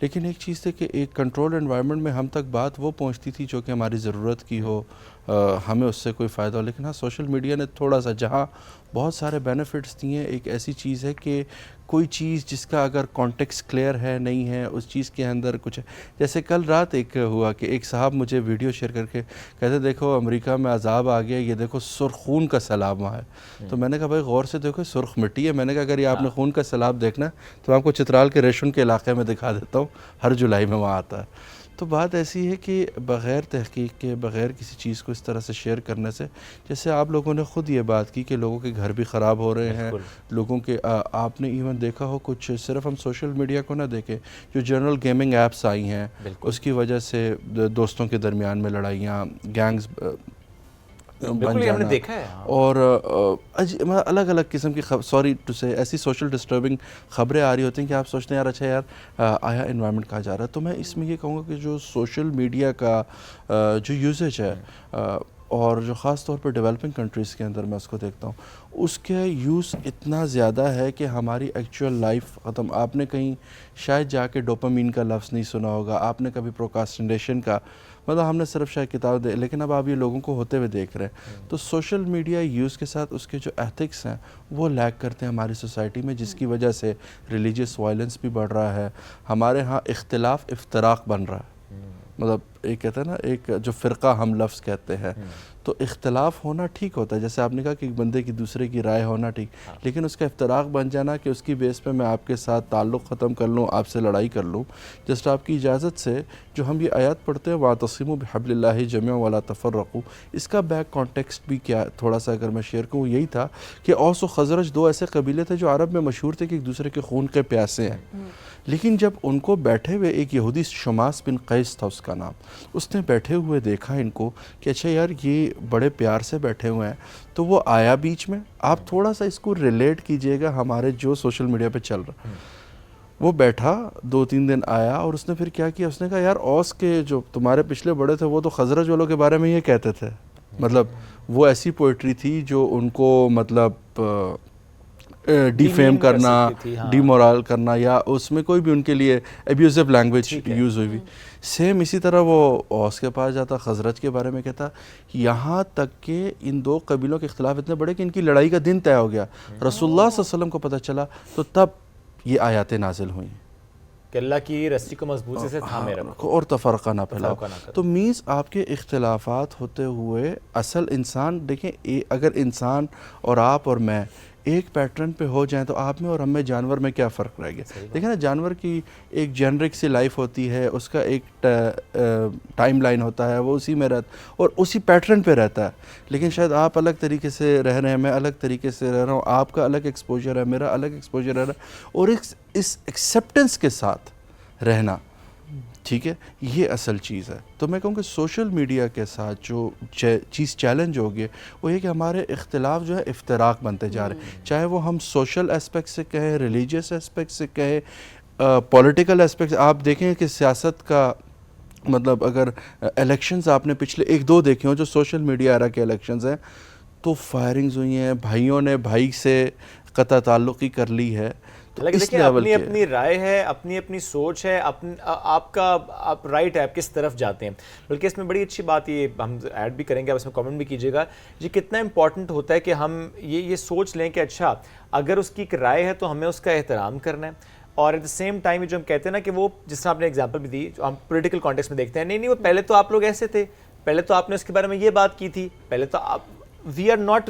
लेकिन एक चीज़ थी कि एक कंट्रोल एनवायरनमेंट में हम तक बात वो पहुंचती थी जो कि हमारी ज़रूरत की हो, हमें उससे कोई फ़ायदा हो। लेकिन हाँ, सोशल मीडिया ने थोड़ा सा जहाँ बहुत सारे बेनिफिट्स दिए, एक ऐसी चीज़ है कि कोई चीज़ जिसका अगर कॉन्टेक्स्ट क्लियर है नहीं है, उस चीज़ के अंदर कुछ है। जैसे कल रात एक हुआ कि एक साहब मुझे वीडियो शेयर करके कहते देखो अमेरिका में अजाब आ गया, ये देखो सुर्ख खून का सैलाब वहाँ है। तो मैंने कहा भाई गौर से देखो, सुर्ख मिट्टी है। मैंने कहा अगर ये आपने खून का सैलाब देखना है तो आपको चित्राल के रेशुन के इलाके में दिखा देता हूँ, हर जुलाई में वहाँ आता है। तो बात ऐसी है कि बग़ैर तहकीक के, बग़ैर किसी चीज़ को इस तरह से शेयर करने से, जैसे आप लोगों ने ख़ुद ये बात की कि लोगों के घर भी ख़राब हो रहे हैं, लोगों के आपने इवन देखा हो कुछ, सिर्फ हम सोशल मीडिया को ना देखें, जो जनरल गेमिंग ऐप्स आई हैं उसकी वजह से दोस्तों के दरमियान में लड़ाइयाँ, गैंग्स बन जाना, हमने देखा है। और अलग अलग किस्म की सॉरी टू से ऐसी सोशल डिस्टर्बिंग ख़बरें आ रही होती हैं कि आप सोचते हैं यार अच्छा यार आया इन्वायरमेंट कहा जा रहा है। तो मैं इसमें ये कहूँगा कि जो सोशल मीडिया का जो यूजेज है, और जो ख़ास तौर पर डेवलपिंग कंट्रीज़ के अंदर मैं उसको देखता हूँ, उसके यूज़ इतना ज़्यादा है कि हमारी एक्चुअल लाइफ ख़त्म। आपने कहीं शायद जाके डोपामीन का लफ्ज़ नहीं सुना होगा, आपने कभी प्रोकास्टिनेशन का, मतलब हमने सिर्फ शायद किताब दे, लेकिन अब आप ये लोगों को होते हुए देख रहे हैं। तो सोशल मीडिया यूज़ के साथ उसके जो एथिक्स हैं वो लैक करते हैं हमारी सोसाइटी में, जिसकी वजह से रिलीजियस वायलेंस भी बढ़ रहा है, हमारे यहाँ इख्तिलाफ इफ्तराक बन रहा है। मतलब एक कहते हैं ना, एक जो फ़िरका हम लफ्ज़ कहते हैं, तो इख्तलाफ होना ठीक होता है, जैसे आपने कहा कि एक बंदे की दूसरे की राय होना ठीक, लेकिन उसका इफ्तराक बन जाना कि उसकी बेस पे मैं आपके साथ ताल्लुक़ ख़त्म कर लूँ, आपसे लड़ाई कर लूँ, जस्ट आपकी इजाज़त से। जो हम ये आयत पढ़ते हैं वातसिमू बिहब्लिल्लाहि जमीअन वला तफ़र्रक़ू, इसका बैक कॉन्टेक्स्ट भी क्या थोड़ा सा अगर मैं शेयर करूँ, यही था कि औस व ख़ज़रज दो ऐसे कबीले थे जो अरब में मशहूर थे कि एक दूसरे के खून के प्यासे हैं। लेकिन जब उनको बैठे हुए, एक यहूदी शमास बिन कैस था उसका नाम, उसने बैठे हुए देखा इनको कि अच्छा यार ये बड़े प्यार से बैठे हुए हैं, तो वो आया बीच में। आप थोड़ा सा इसको रिलेट कीजिएगा हमारे जो सोशल मीडिया पे चल रहा है। वो बैठा 2-3 दिन आया और उसने फिर क्या किया, उसने कहा यार औस के जो तुम्हारे पिछले बड़े थे वो तो खजरज वालों के बारे में ये कहते थे, मतलब वो ऐसी पोइट्री थी जो उनको मतलब डिफेम करना, डिमोरल करना, या उसमें कोई भी उनके लिए एब्यूजिव लैंग्वेज यूज़ हुई। सेम इसी तरह वो औस के पास जाता, खजरज के बारे में कहता, यहाँ तक कि इन दो कबीलों के इख्तिलाफ इतने बड़े कि इनकी लड़ाई का दिन तय हो गया। रसूलुल्लाह सल्लल्लाहु अलैहि वसल्लम को पता चला तो तब ये आयतें नाजिल हुई कि अल्लाह की रस्सी को मजबूती से थामे रखो और तफरका ना फैलाओ। तो मीन्स आपके इख्तिलाफात होते हुए असल इंसान देखें, अगर इंसान और आप और मैं एक पैटर्न पे हो जाएं तो आप में और हम में, जानवर में क्या फ़र्क रह गया? देखिए ना, जानवर की एक जेनरिक सी लाइफ होती है, उसका एक टाइम लाइन होता है, वो उसी में रहता और उसी पैटर्न पे रहता है। लेकिन शायद आप अलग तरीके से रह रहे हैं, मैं अलग तरीके से रह रहा हूँ, आपका अलग एक्सपोजर है, मेरा अलग एक्सपोजर है, और इस एक्सेप्टेंस के साथ रहना, ठीक है, ये असल चीज़ है। तो मैं कहूँ कि सोशल मीडिया के साथ जो चीज़ चैलेंज हो गई वो ये कि हमारे इख्तिलाफ जो है इफ्तराक बनते जा रहे हैं, चाहे वो हम सोशल एस्पेक्ट से कहें, रिलीजियस एस्पेक्ट से कहें, पॉलिटिकल एस्पेक्ट। आप देखें कि सियासत का मतलब अगर इलेक्शंस आपने पिछले 1-2 देखे हों जो सोशल मीडिया एरा के इलेक्शंस हैं, तो फायरिंग्स हुई हैं, भाइयों ने भाई से कता ताल्लुक़ी कर ली है। तो लेकिन इस देखिए लेवल अपनी के अपनी राय है, अपनी अपनी सोच है, आपका आप राइट है, आप किस तरफ जाते हैं। बल्कि इसमें बड़ी अच्छी बात ये हम ऐड भी करेंगे, आप इसमें कमेंट भी कीजिएगा, ये कितना इंपॉर्टेंट होता है कि हम ये सोच लें कि अच्छा अगर उसकी एक राय है तो हमें उसका एहतराम करना है, और एट द सेम टाइम जो हम कहते हैं ना कि वो जिस तरह आपने एग्जांपल भी दी, जो हम पॉलिटिकल कॉन्टेक्स्ट में देखते हैं, नहीं वो पहले तो आप लोग ऐसे थे, पहले तो आपने उसके बारे में ये बात की थी, पहले तो आप वी आर नॉट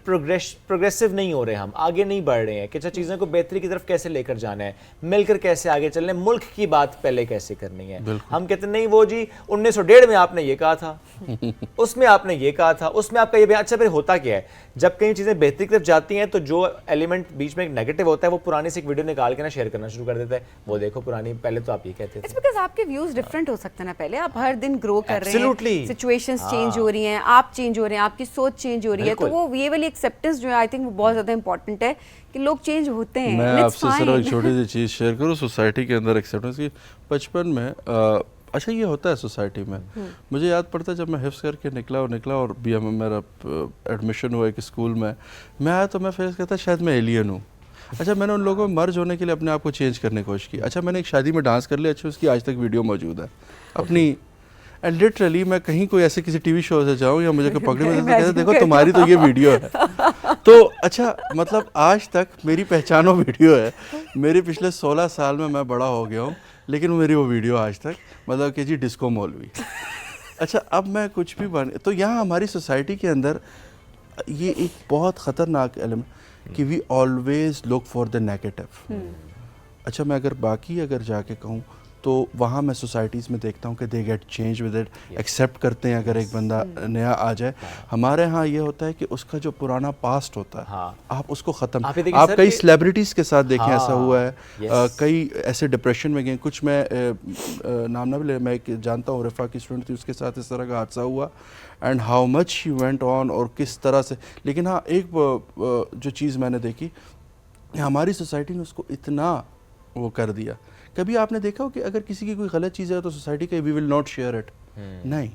प्रोग्रेसिव नहीं हो रहे, हम आगे नहीं बढ़ रहे हैं कि अच्छा चीज़ों को बेहतरी की तरफ कैसे लेकर जाना है, मिलकर कैसे आगे चलना है, मुल्क की बात पहले कैसे करनी है। हम कहते नहीं वो जी 1901 में आपने ये कहा था उसमें आपने ये कहा था, उसमें आपका ये बयान, अच्छा फिर होता क्या है जब कई चीज़ें बेहतरी की तरफ जाती हैं तो जो एलिमेंट बीच में एक नेगेटिव होता है वो पुरानी से एक वीडियो निकाल के ना शेयर करना शुरू कर देता है, वो देखो पुरानी पहले तो आप ये कहते थे। इट्स बिकॉज आपके व्यूज डिफरेंट हो सकते हैं ना, पहले आप हर दिन ग्रो कर रहे Absolutely. हैं, सिचुएशंस चेंज हो रही हैं, आप चेंज हो रहे हैं, आपकी सोच चेंज हो रही है, तो वो ये वाली एक्सेप्टेंस जो है आई थिंक वो बहुत ज़्यादा इंपॉर्टेंट है कि लोग चेंज होते हैं। मैं and it's आपसे सिर्फ एक fine. छोटी सी चीज़ शेयर करूँ सोसाइटी के अंदर एक्सेप्टेंस की। बचपन में अच्छा ये होता है सोसाइटी में, मुझे याद पड़ता है जब मैं हिफ्स करके निकला और BM में मेरा एडमिशन हुआ एक स्कूल में, मैं आया तो मैं फिर कहता शायद मैं एलियन हूँ। अच्छा मैंने उन लोगों में मर्ज होने के लिए अपने आप को चेंज करने की कोशिश की। अच्छा मैंने एक शादी में डांस कर लिया, अच्छा उसकी आज तक वीडियो मौजूद है अपनी, एंड लिटरली मैं कहीं कोई ऐसे किसी टीवी शो से जाऊँ या मुझे कोई पकड़े में कहते देखो तुम्हारी तो ये वीडियो है। तो अच्छा मतलब आज तक मेरी पहचान वो वीडियो है, मेरे पिछले 16 साल में मैं बड़ा हो गया हूँ लेकिन मेरी वो वीडियो आज तक मतलब कि जी डिस्को मौलवी। अच्छा अब मैं कुछ भी बन, तो यहाँ हमारी सोसाइटी के अंदर ये एक बहुत ख़तरनाक एलिमेंट कि we always look for the negative. अच्छा मैं अगर जाके कहूँ तो वहाँ मैं सोसाइटीज़ में देखता हूँ कि they get change with it, accept करते हैं अगर एक बंदा नया आ जाए। हमारे यहाँ ये होता है कि उसका जो पुराना पास्ट होता है आप उसको ख़त्म, आप कई सेलिब्रिटीज़ के साथ देखें ऐसा हुआ है, कई ऐसे डिप्रेशन में गए, कुछ मैं नाम ना ले, मैं जानता हूँ रिफ़ा की स्टूडेंट थी, उसके साथ इस तरह का हादसा हुआ and how much she went on और किस तरह से। लेकिन हाँ एक जो चीज़ मैंने देखी हमारी सोसाइटी ने उसको इतना वो कर दिया। कभी आपने देखा हो कि अगर किसी की कोई गलत चीज़ है तो सोसाइटी का we will not share it, नहीं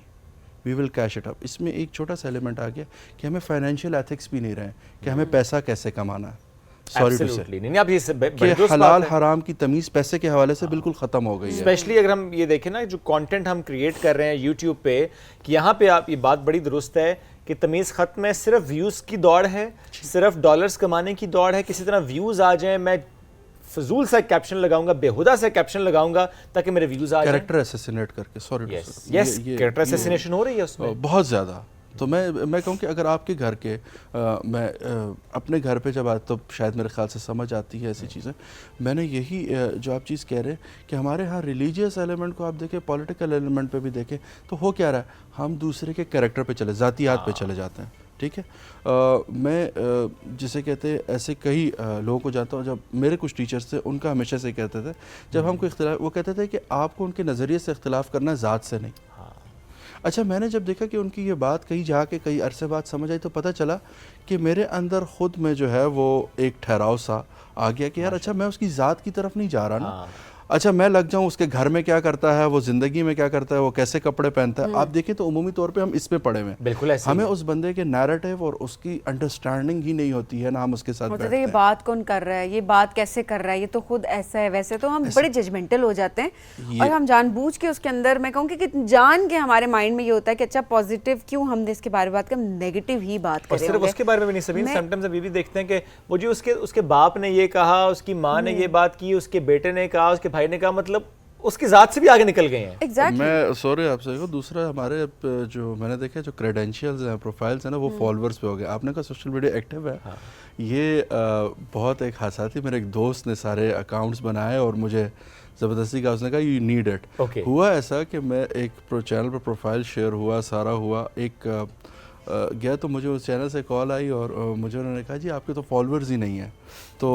we will cash it up. इसमें एक छोटा सा एलिमेंट आ गया कि हमें फाइनेंशियल एथिक्स भी नहीं रहे कि हमें पैसा कैसे कमाना है, सॉरी टू से हलाल हराम की तमीज़ पैसे के हवाले से बिल्कुल ख़त्म हो गई है। स्पेशली अगर हम ये देखें ना जो कंटेंट हम क्रिएट कर रहे हैं यूट्यूब पे, कि यहाँ पे आप ये बात बड़ी दुरुस्त है कि तमीज़ ख़त्म है, सिर्फ व्यूज़ की दौड़ है, सिर्फ डॉलर्स कमाने की दौड़ है, किसी तरह व्यूज़ आ जाएं, मैं फजूल सा कैप्शन लगाऊंगा, बेहुदा सा कैप्शन लगाऊंगा ताकि मेरे व्यूज आ जाएं, कैरेक्टर असैसिनेट करके, सॉरी यस कैरेक्टर असैसिनेशन हो रही है उसमें बहुत ज़्यादा। तो मैं कहूँ कि अगर आपके घर के मैं अपने घर पे जब आता तो शायद मेरे ख्याल से समझ आती है ऐसी चीज़ें। मैंने यही जो आप चीज़ कह रहे हैं कि हमारे यहाँ रिलीजियस एलिमेंट को आप देखें, पॉलिटिकल एलिमेंट पे भी देखें तो हो क्या रहा है, हम दूसरे के कैरेक्टर पे चले, ज़ातियात पे चले जाते हैं। ठीक है मैं जिसे कहते हैं ऐसे कई लोगों को जानता हूँ, जब मेरे कुछ टीचर्स थे उनका हमेशा से कहते थे जब हम कोई इख्तिलाफ, वो कहते थे कि आपको उनके नज़रिए से इख्तिलाफ करना ज़ात से नहीं। अच्छा मैंने जब देखा कि उनकी ये बात कहीं जाके कई अरसे बाद समझ आई तो पता चला कि मेरे अंदर ख़ुद में जो है वो एक ठहराव सा आ गया कि यार अच्छा मैं उसकी ज़ात की तरफ नहीं जा रहा ना, अच्छा मैं लग जाऊं उसके घर में क्या करता है, वो ज़िंदगी में क्या करता है, वो कैसे कपड़े पहनता है। आप देखें तो उमूमी तौर पे हम इस पे पड़े हुए हैं, बिल्कुल ऐसे हमें उस बंदे के नैरेटिव और उसकी अंडरस्टैंडिंग ही नहीं होती है ना, हम उसके साथ बैठते हैं। ये बात कौन कर रहा है, ये बात कैसे कर रहा है, ये तो खुद ऐसा है वैसे, तो हम बड़े जजमेंटल हो जाते हैं और हम जानबूझ के उसके अंदर, मैं कहूँगी कि जान के हमारे माइंड में ये होता है कि अच्छा पॉजिटिव क्यों हमने इसके बारे में बात कर, नेगेटिव ही बात करें। सिर्फ उसके बारे में भी नहीं, सभी समटाइम्स अभी भी देखते हैं कि वो जी उसके बाप ने ये कहा, उसकी माँ ने ये बात की, उसके बेटे ने कहा, उसके भाई ने कहा, मतलब उसकी ज़ात से भी आगे निकल गए हैं। Exactly. मैं सॉरी आपसे को दूसरा हमारे जो मैंने देखा जो क्रेडेंशियल्स हैं, प्रोफाइल्स हैं ना, वो फॉलोअर्स पे हो गए। आपने कहा सोशल मीडिया एक्टिव है, ये बहुत एक हादसा थी, मेरे एक दोस्त ने सारे अकाउंट्स बनाए और मुझे ज़बरदस्ती का उसने कहा यू नीड इट। हुआ ऐसा कि मैं एक चैनल पर प्रोफाइल शेयर हुआ, सारा हुआ, एक गया तो मुझे उस चैनल से कॉल आई और मुझे उन्होंने कहा जी आपके तो फॉलोअर्स ही नहीं हैं। तो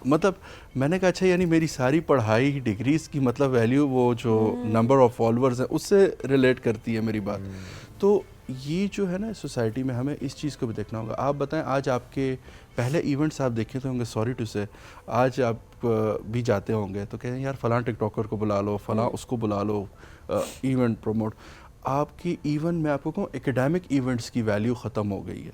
मतलब मैंने कहा अच्छा यानी मेरी सारी पढ़ाई डिग्रीज़ की मतलब वैल्यू वो जो नंबर ऑफ़ फॉलोअर्स हैं उससे रिलेट करती है मेरी बात। तो ये जो है ना सोसाइटी में हमें इस चीज़ को भी देखना होगा। आप बताएं आज आपके पहले इवेंट्स आप देखे तो होंगे, सॉरी टू से आज आप भी जाते होंगे तो कहें यार फ़लाँ टिकटॉकर को बुला लो, फ़लाँ उसको बुला लो, इवेंट प्रमोट। आपकी इवन मैं आपको कहूँ एकेडमिक इवेंट्स की वैल्यू ख़त्म हो गई है।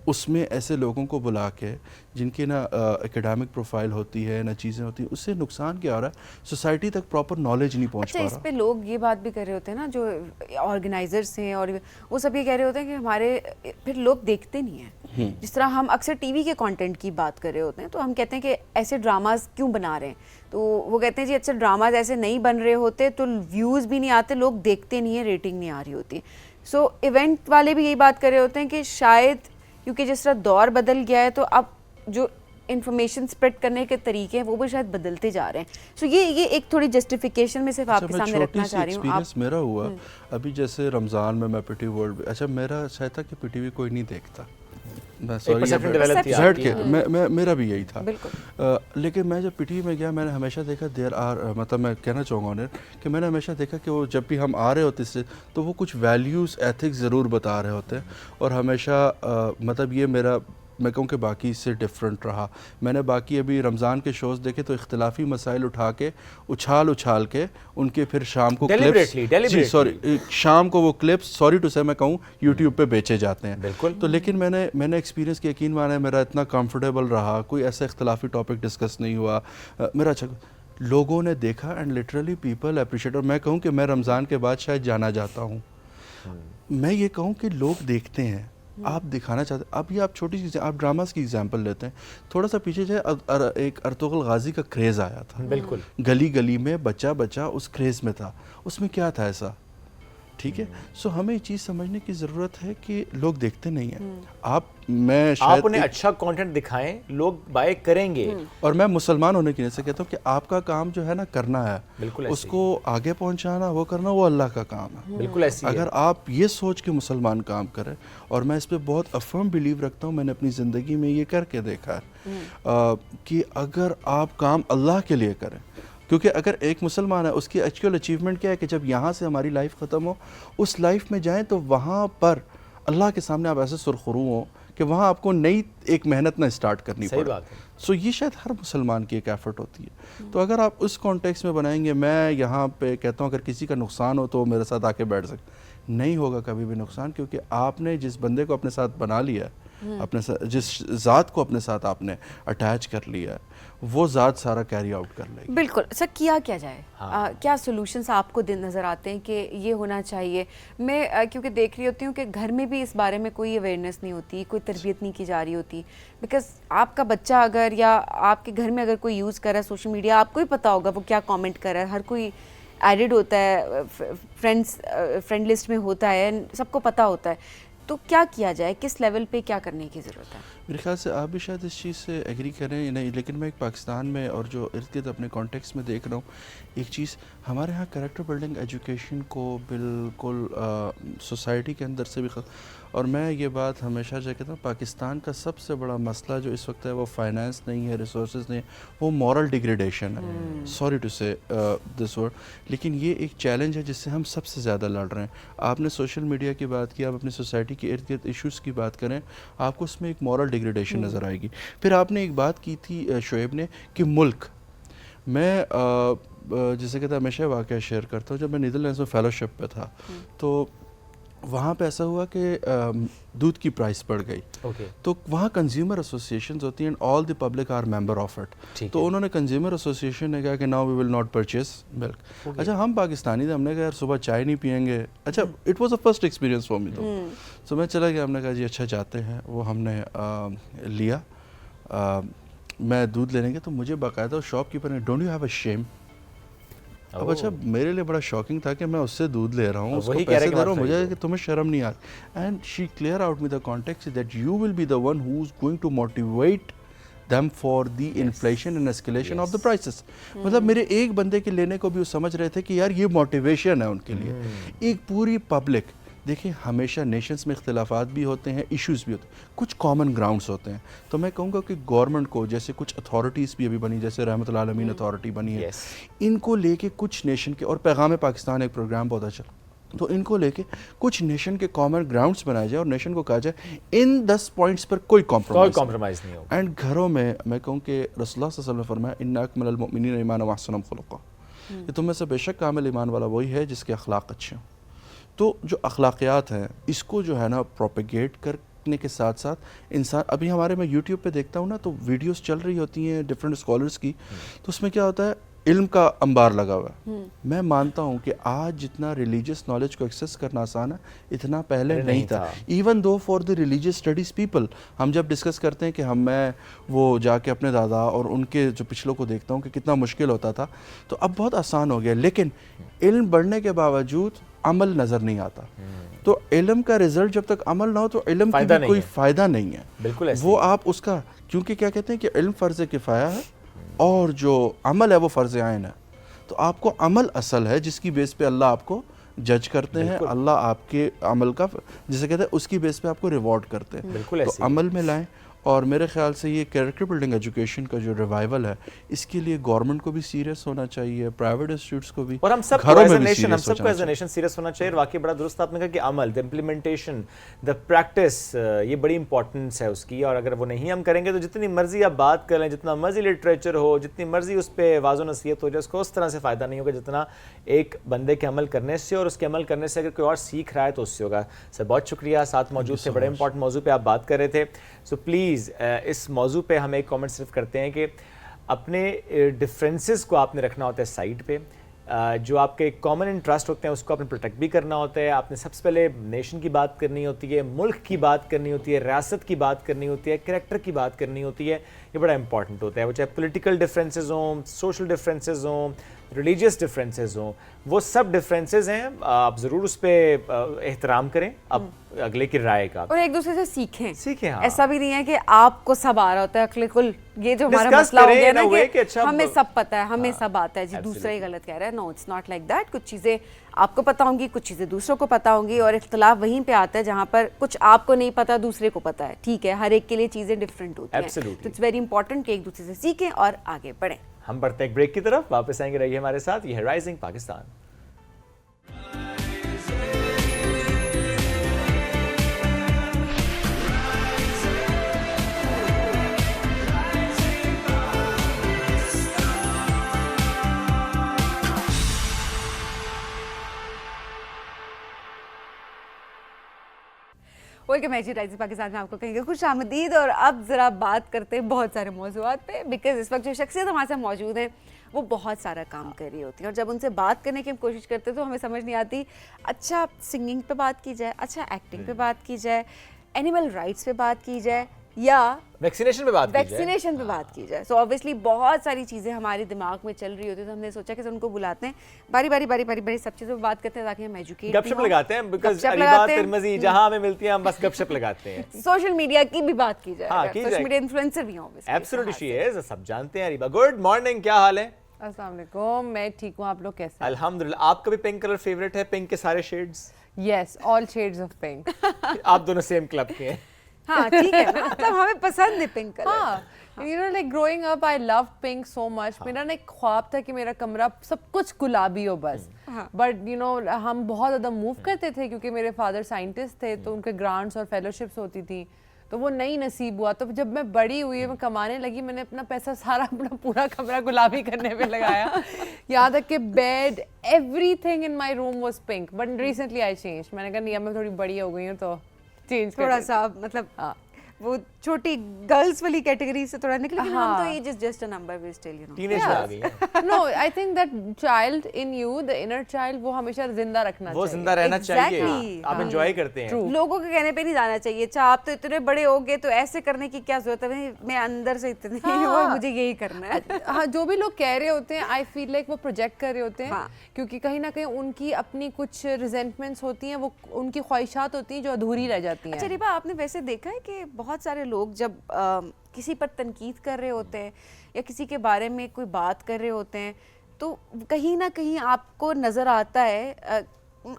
उसमें ऐसे लोगों को बुला के जिनकी ना एकेडमिक प्रोफाइल होती है ना चीज़ें होती हैं, उससे नुकसान क्या हो रहा है, सोसाइटी तक प्रॉपर नॉलेज नहीं पहुंच अच्छा, पा इस रहा। पे लोग ये बात भी कर रहे होते हैं ना, जो ऑर्गेनाइजर्स हैं और वो सब ये कह रहे होते हैं कि हमारे फिर लोग देखते नहीं हैं। जिस तरह हम अक्सर टीवी के कंटेंट की बात कर रहे होते हैं, तो हम कहते हैं कि ऐसे ड्रामाज क्यों बना रहे हैं, तो वो कहते हैं जी अच्छा ड्रामाज ऐसे नहीं बन रहे होते तो व्यूज़ भी नहीं आते, लोग देखते नहीं है, रेटिंग नहीं आ रही होती। सो इवेंट वाले भी यही बात कर रहे होते हैं कि शायद क्योंकि जिस तरह दौर बदल गया है, तो अब जो इन्फॉर्मेशन स्प्रेड करने के तरीके हैं वो भी शायद बदलते जा रहे हैं। सो ये एक थोड़ी जस्टिफिकेशन में सिर्फ आपके सामने रखना चाह रही हूँ। एक्सपीरियंस मेरा हुआ अभी, जैसे रमज़ान में मैं पीटीवी वर्ल्ड, अच्छा मेरा शायद था कि पीटीवी कोई नहीं देखता, मैं सॉरी झट के मैं मेरा भी यही था। लेकिन मैं जब पीटीवी में गया, मैंने हमेशा देखा देयर आर, मतलब मैं कहना चाहूँगा ऑनर कि मैंने हमेशा देखा कि वो जब भी हम आ रहे होते इससे, तो वो कुछ वैल्यूज़ एथिक्स ज़रूर बता रहे होते हैं। और हमेशा मतलब ये मेरा, मैं कहूँ कि बाकी से डिफरेंट रहा। मैंने बाकी अभी रमज़ान के शोज़ देखे तो इख्तिलाफ़ी मसाइल उठा के उछाल के उनके फिर शाम को क्लिप्स, सॉरी शाम को वो क्लिप्स, सॉरी टू से मैं कहूँ, यूट्यूब पे बेचे जाते हैं। बिल्कुल। तो लेकिन मैंने एक्सपीरियंस किया, यकीन माने मेरा इतना कंफर्टेबल रहा, कोई ऐसा इख्तिलाफ़ी टॉपिक डिस्कस नहीं हुआ मेरा। अच्छा, लोगों ने देखा एंड लिटरली पीपल अप्रिशिएट। और मैं कहूँ कि मैं रमज़ान के बाद शायद जाना जाता हूँ। मैं ये कहूँ कि लोग देखते हैं, आप दिखाना चाहते हैं। अब ये आप छोटी चीज़ें, आप ड्रामास की एग्जांपल लेते हैं, थोड़ा सा पीछे जाए, एक अर्तुगरुल गाजी का क्रेज़ आया था, बिल्कुल गली गली में बच्चा उस क्रेज़ में था, उसमें क्या था ऐसा, ठीक है। सो हमें ये चीज़ समझने की ज़रूरत है कि लोग देखते नहीं हैं। मैं शायद आप उन्हें अच्छा कंटेंट दिखाएं, लोग बाय करेंगे। और मैं मुसलमान होने की वजह से कहता हूँ कि आपका काम जो है ना करना है, बिल्कुल उसको आगे पहुँचाना, वो करना, वो अल्लाह का काम है। बिल्कुल ऐसी अगर आप ये सोच के मुसलमान काम करें, और मैं इस पर बहुत अफर्म बिलीव रखता हूँ, मैंने अपनी ज़िंदगी में ये करके देखा है कि अगर आप काम अल्लाह के लिए करें, क्योंकि अगर एक मुसलमान है, उसकी एक्चुअल अचीवमेंट क्या है कि जब यहाँ से हमारी लाइफ ख़त्म हो, उस लाइफ में जाएं तो वहाँ पर अल्लाह के सामने आप ऐसे सुरखरू हो कि वहाँ आपको नई एक मेहनत ना स्टार्ट करनी पड़े। सो ये शायद हर मुसलमान की एक एफर्ट होती है। तो अगर आप उस कॉन्टेक्स्ट में बनाएंगे, मैं यहाँ पे कहता हूँ अगर किसी का नुकसान हो तो मेरे साथ आके बैठ सकते, नहीं होगा कभी भी नुकसान, क्योंकि आपने जिस बंदे को अपने साथ बना लिया है, अपने साथ जिस ज़ात को अपने साथ आपने अटैच कर लिया है, वो ज़ात सारा कैरी आउट कर लेगी। बिल्कुल सर, किया क्या जाए? क्या सॉल्यूशंस आपको दिन नज़र आते हैं कि ये होना चाहिए? मैं क्योंकि देख रही होती हूँ कि घर में भी इस बारे में कोई अवेयरनेस नहीं होती, कोई तरबियत नहीं की जा रही होती। बिकॉज आपका बच्चा अगर, या आपके घर में अगर कोई यूज़ कर रहा है सोशल मीडिया, आपको ही पता होगा वो क्या कॉमेंट कर रहा है, हर कोई एडिड होता है, फ्रेंड लिस्ट में होता है, सबको पता होता है। तो क्या किया जाए, किस लेवल पे क्या करने की ज़रूरत है? मेरे ख्याल से आप भी शायद इस चीज़ से एग्री करें नहीं, लेकिन मैं एक पाकिस्तान में और जो इर्द गिर्द अपने कॉन्टेक्स्ट में देख रहा हूँ, एक चीज़ हमारे यहाँ कैरेक्टर बिल्डिंग एजुकेशन को बिल्कुल सोसाइटी के अंदर से भी और मैं ये बात हमेशा जो कहता हूँ, पाकिस्तान का सबसे बड़ा मसला जो इस वक्त है वो फाइनेंस नहीं है, रिसोर्सेज नहीं है, वो मॉरल डिग्रेडेशन है। सॉरी टू से दिस वर्ड, लेकिन ये एक चैलेंज है जिससे हम सबसे ज़्यादा लड़ रहे हैं। आपने सोशल मीडिया की बात की, आप अपनी सोसाइटी के इर्द गिर्द इशूज़ की बात करें, आपको उसमें एक मॉरल डिग्रेडेशन नज़र आएगी। फिर आपने एक बात की थी शोएब ने कि मुल्क, मैं जिसे कहता है हमेशा वाक़या शेयर करता हूँ, जब मैं नीदरलैंड्स में फेलोशिप पे था तो वहाँ पे ऐसा हुआ कि दूध की प्राइस बढ़ गई। तो वहाँ कंज्यूमर एसोसिएशंस होती हैं, all the public are member of it. तो उन्होंने कंज्यूमर एसोसिएशन ने कहा कि now we will not purchase milk. अच्छा, हम पाकिस्तानी थे, हमने कहा यार सुबह चाय नहीं पियेंगे। अच्छा, it was a first experience for me. तो मैं चला गया, हमने कहा जी अच्छा जाते हैं। वो हमने लिया, मैं दूध लेने गया तो मुझे बाकायदा शॉपकीपर ने, don't you have a shame? अब अच्छा, मेरे लिए बड़ा शॉकिंग था कि मैं उससे दूध ले रहा हूँ, उसको पैसे दे रहा हूँ, मुझे कि तुम्हें शर्म नहीं आ रही। And she clear out with the context that you will be the one who is going to motivate them for the inflation and escalation of the prices। मतलब मेरे एक बंदे के लेने को भी वो समझ रहे थे कि यार ये मोटिवेशन है उनके लिए। एक पूरी पब्लिक, देखिए हमेशा नेशंस में इख्तिलाफात भी होते हैं, इश्यूज़ भी होते हैं, कुछ कॉमन ग्राउंड्स होते हैं। तो मैं कहूँगा कि गवर्नमेंट को, जैसे कुछ अथॉरिटीज़ भी अभी बनी, जैसे रहमतुल आलमीन अथॉरिटी बनी है, इनको लेके कुछ नेशन के, और पैगाम पाकिस्तान एक प्रोग्राम बहुत अच्छा, तो इनको लेके कुछ नेशन के कॉमन ग्राउंड्स बनाए जाए और नेशन को कहा जाए इन 10 पॉइंट्स पर कोई कॉम्प्रोमाइज़ नहीं होगा। एंड घरों में मैं कहूँ कि रसूलुल्लाह सल्लल्लाहु अलैहि वसल्लम ने फरमाया इन्ना अकमलुल मुमिनीना ईमानन व अहसनुहुम खुलुक़ा, कि तुम में से बेशक कामिल ईमान वाला वही है जिसके अखलाक अच्छे हों। तो जो अखलाकियात हैं, इसको जो है ना प्रोपेगेट सीखने के साथ साथ इंसान, अभी हमारे, मैं यूट्यूब पे देखता हूँ ना, तो वीडियोस चल रही होती हैं डिफरेंट स्कॉलर्स की, तो उसमें क्या होता है, इल्म का अंबार लगा हुआ है। मैं मानता हूँ कि आज जितना रिलीजियस नॉलेज को एक्सेस करना आसान है, इतना पहले नहीं था। Even though for the religious studies people, हम जब डिस्कस करते हैं कि मैं वो जाके अपने दादा और उनके जो पिछलों को देखता हूँ कि कितना मुश्किल होता था, तो अब बहुत आसान हो गया। लेकिन इल्म बढ़ने के बावजूद अमल नज़र नहीं आता। तो इल्म का रिजल्ट जब तक अमल ना हो तो इल्म की भी कोई फ़ायदा नहीं है। बिल्कुल वो आप उसका, क्योंकि क्या कहते हैं कि इल्म फ़र्ज़ किफ़ाया है और जो अमल है वो फ़र्ज़ आइन है। तो आपको अमल असल है जिसकी बेस पे अल्लाह आपको जज करते हैं, अल्लाह आपके अमल का, जिसे कहते हैं उसकी बेस पे आपको रिवॉर्ड करते हैं। बिल्कुल तो अमल में लाएं। और मेरे ख्याल से ये कैरेक्टर बिल्डिंग एजुकेशन का जो रिवाइवल है, इसके लिए गवर्नमेंट को भी सीरियस होना चाहिए, प्राइवेट इंस्टीट्यूट्स को भी, और हम सब घरों एज में अ भी नेशन, हम सीरियस सबको एज अ नेशन सीरियस होना चाहिए। और वाकई बड़ा दुरुस्त आपने कहा कि अमल, द इम्प्लीमेंटेशन, द प्रैक्टिस, ये बड़ी इंपॉर्टेंस है उसकी। और अगर वो नहीं हम करेंगे तो जितनी मर्जी आप बात कर लें, जितना मर्जी लिटरेचर हो, जितनी मर्जी उस पर वाज़ो नसीहत हो जाए, उसको उस तरह से फ़ायदा नहीं होगा जितना एक बंदे के अमल करने से, और उसके अमल करने से अगर कोई और सीख रहा है तो उससे होगा। सर बहुत शुक्रिया, साथ मौजूद थे, बड़े इंपॉर्टेंट मौजू पे आप बात कर रहे थे। सो प्लीज़ इस मौजू पे हम एक कमेंट सिर्फ करते हैं कि अपने डिफरेंसेस को आपने रखना होता है साइड पे, जो आपके कॉमन इंटरेस्ट होते हैं उसको आपने प्रोटेक्ट भी करना होता है। आपने सबसे पहले नेशन की बात करनी होती है, मुल्क की बात करनी होती है, रियासत की बात करनी होती है, कैरेक्टर की बात करनी होती है। ये बड़ा इंपॉर्टेंट होता है, वो चाहे पॉलिटिकल डिफरेंसेस हों, सोशल डिफरेंसेस हों, रिलीजियस डिफरेंसेस हों, वो सब डिफरेंसेस हैं, आप ज़रूर उस पर एहतराम करें अब अगले की राय का, और एक दूसरे से सीखें। हाँ। ऐसा भी नहीं है कि आपको सब आ रहा होता है, अगले कुल ये जो हमारा Discuss मसला हो करें गया in ना a way कि कि अच्छा हमें सब पता है, हमें हाँ, सब आता है जी, दूसरा ही absolutely। गलत कह रहा है। No, it's not like that. कुछ चीज़ें आपको पता होंगी, कुछ चीज़ें दूसरों को पता होंगी, और इख्तलाफ वहीं पे आता है जहाँ पर कुछ आपको नहीं पता, दूसरे को पता है। ठीक है, हर एक के लिए चीज़ें डिफरेंट होती हैं, Absolutely। तो इट्स वेरी इंपॉर्टेंट कि एक दूसरे से सीखें और आगे बढ़ें। हम बढ़ते हैं एक ब्रेक की तरफ, वापस आएंगे, रहिए हमारे साथ। ये है राइजिंग पाकिस्तान। वेलकम है जी राइजिंग पाकिस्तान में, आपको कहेंगे खुश आमदीद। और अब ज़रा बात करते हैं बहुत सारे मौज़ूआत पे, बिकॉज इस वक्त जो शख्सियत हमारे साथ मौजूद हैं वो बहुत सारा काम कर रही होती है, और जब उनसे बात करने की हम कोशिश करते हैं तो हमें समझ नहीं आती, अच्छा सिंगिंग पे बात की जाए, अच्छा एक्टिंग पे बात की जाए, एनिमल राइट्स पे बात की जाए, या वैक्सीनेशन पे बात की जाए। वैक्सीनेशन पे बात की जाए। सो ऑब्वियसली बहुत सारी चीज़ें हमारे दिमाग में चल रही होती है, तो हमने सोचा कि उनको बुलाते हैं, बारी बारी सब चीज़ों पे बात करते हैं ताकि हम एजुकेट गपशप लगाते हैं, बिकॉज़ गपशप अरीबा लगाते हैं। तिरमिज़ी जहां हमें मिलती है हम बस गपशप लगाते हैं। सोशल मीडिया की भी बात की जाए, हाँ, की सोशल जाए। मीडिया इन्फ्लुएंसर भी हैं ऑब्वियसली। एब्सोल्युटली शी इज, सब जानते हैं। अरीबा, गुड मॉर्निंग, क्या हाल है? अस्सलाम वालेकुम, मैं ठीक हूँ, आप लोग कैसे हैं? अल्हम्दुलिल्लाह। आपका भी पिंक कलर फेवरेट है? पिंक के सारे shades? Yes, all shades of pink. आप दोनों सेम क्लब के हैं। हाँ ठीक है ना, मतलब हमें पसंद है पिंक कलर। हाँ, you know like growing up I love pink so much. मेरा ना एक ख्वाब था कि मेरा कमरा सब कुछ गुलाबी हो बस। बट यू नो हम बहुत ज़्यादा मूव करते थे क्योंकि मेरे फादर साइंटिस्ट थे, तो उनके ग्रांट्स और फेलोशिप्स होती थी, तो वो नहीं नसीब हुआ। तो जब मैं बड़ी हुई, मैं कमाने लगी, मैंने अपना पैसा सारा अपना पूरा कमरा गुलाबी करने पे लगाया। यहाँ तक कि bed, everything in my room was pink. But recently I change, मैंने कहा नहीं, अब मैं थोड़ी बड़ी हो गई हूँ तो चेंज थोड़ा सा मतलब वो छोटी गर्ल्स वाली कैटेगरी से थोड़ा निकले, लेकिन हम तो हाँ। Age is just a number, we still you know. Teenage में आ गई है। No, I think that child in you, the inner child, वो हमेशा जिंदा रखना वो चाहिए। जिंदा रहना चाहिए, Exactly। आप एंजॉय करते हैं। लोगों के कहने पे नहीं जाना चाहिए, अच्छा आप तो इतने बड़े हो गए तो ऐसे करने की क्या जरूरत है, मैं अंदर से इतनी हूँ और मुझे यही करना है। हाँ, जो भी लोग कह रहे होते हैं, आई फील लाइक वो प्रोजेक्ट कर रहे होते हैं। हाँ। क्योंकि कहीं ना कहीं उनकी अपनी कुछ रिजेंटमेंट्स होती हैं, वो उनकी ख्वाहिशात होती हैं जो अधूरी रह जाती हैं। अच्छा रिबा, आपने वैसे देखा है कि बहुत सारे लोग जब किसी पर तनकीद कर रहे होते हैं या किसी के बारे में कोई बात कर रहे होते हैं, तो कहीं ना कहीं आपको नज़र आता है,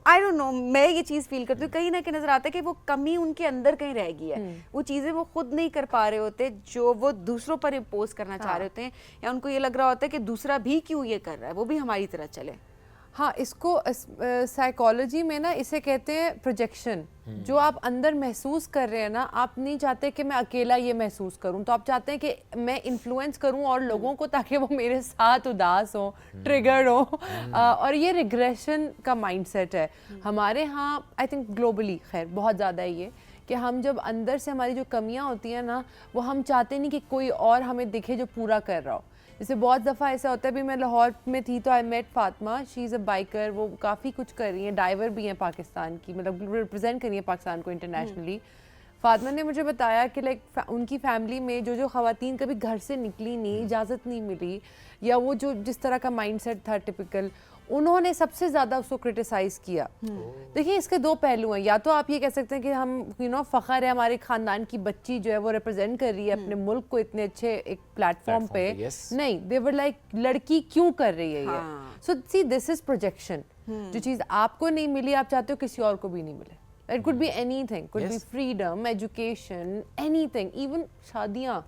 आई डोंट नो, मैं ये चीज़ फील करती हूँ, कहीं ना कहीं नज़र आता है कि वो कमी उनके अंदर कहीं रह गई है, वो चीज़ें वो खुद नहीं कर पा रहे होते जो वो दूसरों पर इम्पोज करना चाह रहे होते हैं, या उनको ये लग रहा होता है कि दूसरा भी क्यों ये कर रहा है, वो भी हमारी तरह चले। हाँ, इसको साइकोलॉजी में ना इसे कहते हैं प्रोजेक्शन। जो आप अंदर महसूस कर रहे हैं ना, आप नहीं चाहते कि मैं अकेला ये महसूस करूं, तो आप चाहते हैं कि मैं इन्फ्लुएंस करूं और लोगों को, ताकि वो मेरे साथ उदास हो, ट्रिगर हो। और ये रिग्रेशन का माइंडसेट है हमारे यहाँ, आई थिंक ग्लोबली खैर बहुत ज़्यादा है ये, कि हम जब अंदर से हमारी जो कमियां होती हैं ना, वो हम चाहते नहीं कि कोई और हमें दिखे जो पूरा कर रहा हो। जैसे बहुत दफ़ा ऐसा होता है, भी मैं लाहौर में थी तो I met Fatima, she is a biker, वो काफ़ी कुछ कर रही हैं, डाइवर भी हैं पाकिस्तान की, मतलब रिप्रेजेंट कर रही है पाकिस्तान को इंटरनेशनली। फातिमा ने मुझे बताया कि लाइक उनकी फैमिली में जो ख़वातीन कभी घर से निकली नहीं, इजाज़त नहीं मिली, या वो जो जिस तरह का माइंडसेट था टिपिकल, उन्होंने सबसे ज़्यादा उसको क्रिटिसाइज़ किया। देखिए इसके दो पहलू हैं, या तो आप ये कह सकते हैं कि हम फ़ख्र है हमारे ख़ानदान की बच्ची जो है वो रिप्रेजेंट कर रही है अपने मुल्क को इतने अच्छे एक प्लेटफॉर्म पे, नहीं दे वर लाइक लड़की क्यों कर रही है ये। सो सी दिस इज़ प्रोजेक्शन, जो चीज़ आपको नहीं मिली आप चाहते हो किसी और को भी नहीं मिले। It could be anything, could be freedom, education, anything, even शादियाँ।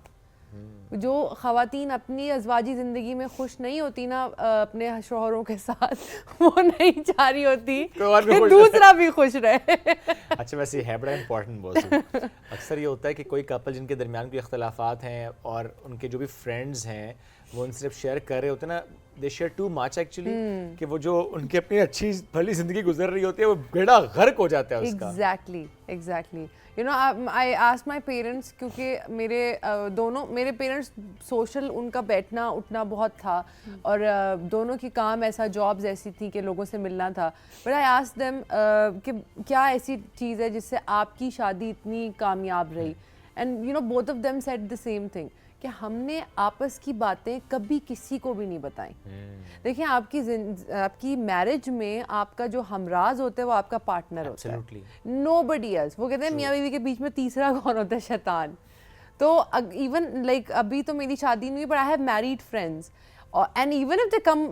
जो ख़वातीन अपनी अज़वाजी ज़िंदगी में खुश नहीं होती ना अपने शोहरों के साथ, वो नहीं चाह रही होती कि दूसरा भी खुश रहे। अच्छा वैसे है बड़ा इंपॉर्टेंट मौजू। अक्सर ये होता है कि कोई कपल जिनके दरमियान कोई इख्तलाफात हैं और उनके जो भी फ्रेंड्स हैं वो उनसे सिर्फ शेयर कर रहे होते हैं ना, दे शेयर टू मच एक्चुअली, कि वो जो उनकी अपनी अच्छी भली ज़िंदगी गुजर रही होती है वो बेड़ा गर्क हो जाता है उसका। Exactly you know I asked my parents, क्योंकि मेरे पेरेंट्स सोशल, उनका बैठना उठना बहुत था और दोनों की काम ऐसा, जॉब्स ऐसी थी कि लोगों से मिलना था। बट आई आस्क्ड देम कि क्या ऐसी चीज़ है जिससे आपकी शादी इतनी कामयाब रही, and you know both of them said the same thing कि हमने आपस की बातें कभी किसी को भी नहीं बताई। देखिए आपकी मैरिज में आपका जो हमराज होता है वो आपका पार्टनर होता है, नोबडी एल्स। वो कहते हैं मियाँ बीवी के बीच में तीसरा कौन होता है? शैतान। तो इवन लाइक अभी तो मेरी शादी नहीं हुई, but I have married friends, and even if they come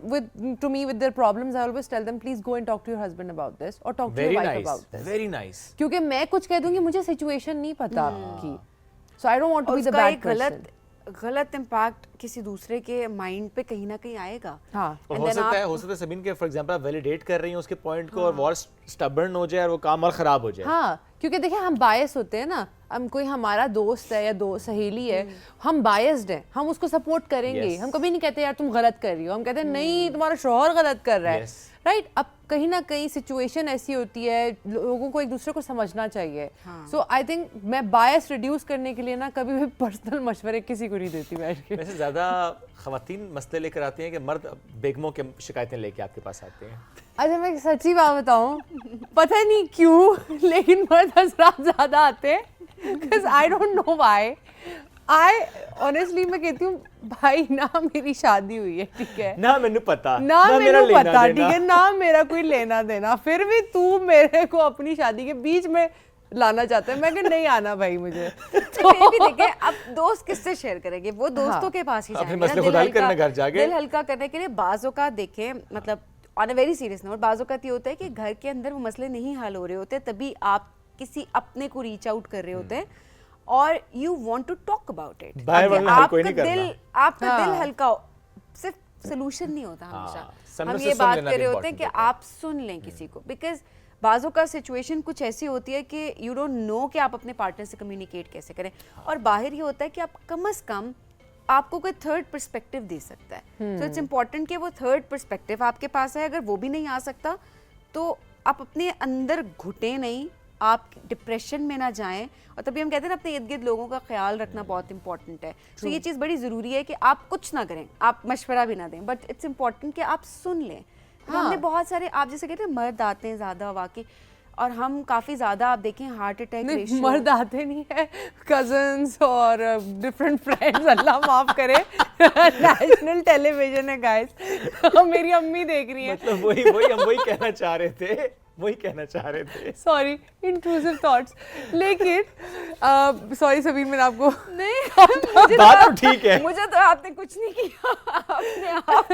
to me with their problems, I always tell them please go and talk to your husband about this or talk to your wife about this. Very nice. क्योंकि मैं कुछ कह दूंगी, मुझे situation नहीं पता आपकी, so I don't want to be the bad person. गलत इम्पैक्ट किसी दूसरे के माइंड पे कहीं ना कहीं आएगा। हाँ, और हो सकता है सबीन के फॉर एग्जांपल आप वैलिडेट कर रही हैं उसके पॉइंट को और वो स्टबर्न हो जाए और वो काम और खराब हो जाए। हाँ, क्योंकि देखिए हम बायस होते हैं ना, हम कोई हमारा दोस्त है या सहेली है, हम बायस्ड हैं, हम उसको सपोर्ट करेंगे। हम कभी नहीं कहते यार तुम गलत कर रही हो, हम कहते हैं नहीं तुम्हारा शौहर गलत कर रहा है, राइट। अब कहीं ना कहीं सिचुएशन ऐसी होती है, लोगों को एक दूसरे को समझना चाहिए। सो आई थिंक मैं बायस रिड्यूस करने के लिए ना कभी भी पर्सनल मशवरे किसी को नहीं देती बैठ के। वैसे ज़्यादा ख़वातीन मसले लेकर आती हैं कि मर्द बेगमों के शिकायतें लेके आपके पास आते हैं? अच्छा मैं सच्ची बात बताऊं, पता नहीं क्यों लेकिन मर्द हज़रात ज़्यादा आते हैं, because I don't know why. Honestly मैं कहती हूँ भाई ना मेरी शादी हुई है, ठीक है, ना मैंने पता, ना मेरा पता, ठीक है, ना मेरा कोई लेना देना, फिर भी तू मेरे को अपनी शादी के बीच में लाना चाहता है। मैं कह नहीं आना भाई मुझे। तो भी देखें अब दोस्त किससे शेयर करेंगे, वो दोस्तों के पास ही जाएंगे ना, दिल हल्का करने के लिए। बाज़ों का देखें, मतलब on a very serious note, बाज़ों का ये होता है कि घर के अंदर वो मसले नहीं हल हो रहे होते, तभी आप किसी अपने को रीच आउट कर रहे होते हैं और you want to talk about it. आपका दिल हल्का, सिर्फ सोल्यूशन नहीं होता हमेशा। हम ये बात कर रहे होते हैं कि आप सुन लें किसी को, बिकॉज बाज़ों का सिचुएशन कुछ ऐसी होती है कि यू डोंट नो कि आप अपने पार्टनर से कम्युनिकेट कैसे करें, और बाहर ये होता है कि आप कम से कम आपको कोई थर्ड पर्सपेक्टिव दे सकता है। सो इट्स इम्पॉर्टेंट कि वो थर्ड पर्सपेक्टिव आपके पास है। अगर वो भी नहीं आ सकता तो आप अपने अंदर घुटे नहीं, आप डिप्रेशन में ना जाएं, और तभी हम कहते हैं ना अपने इर्द गिर्द लोगों का ख्याल रखना बहुत इंपॉर्टेंट है। तो ये चीज़ बड़ी ज़रूरी है कि आप कुछ ना करें, आप मशवरा भी ना दें, बट इट्स इम्पॉर्टेंट कि आप सुन लें। हमने बहुत सारे, आप जैसे कहते हैं मर्द आते हैं ज़्यादा वाकई, और हम काफ़ी ज़्यादा, आप देखें हार्ट अटैक रेशियो, मर्द आते नहीं है, कजन्स और डिफरेंट फ्रेंड्स, अल्लाह माफ़ करे, नेशनल टेलीविजन है गाइस, मेरी अम्मी देख रही है। मतलब वही कहना चाह रहे थे, सॉरी इंट्रूसिव थॉट्स। लेकिन सॉरी सबीर, मैंने आपको नहीं बात तो ठीक है, मुझे तो आपने कुछ नहीं किया, अपने आप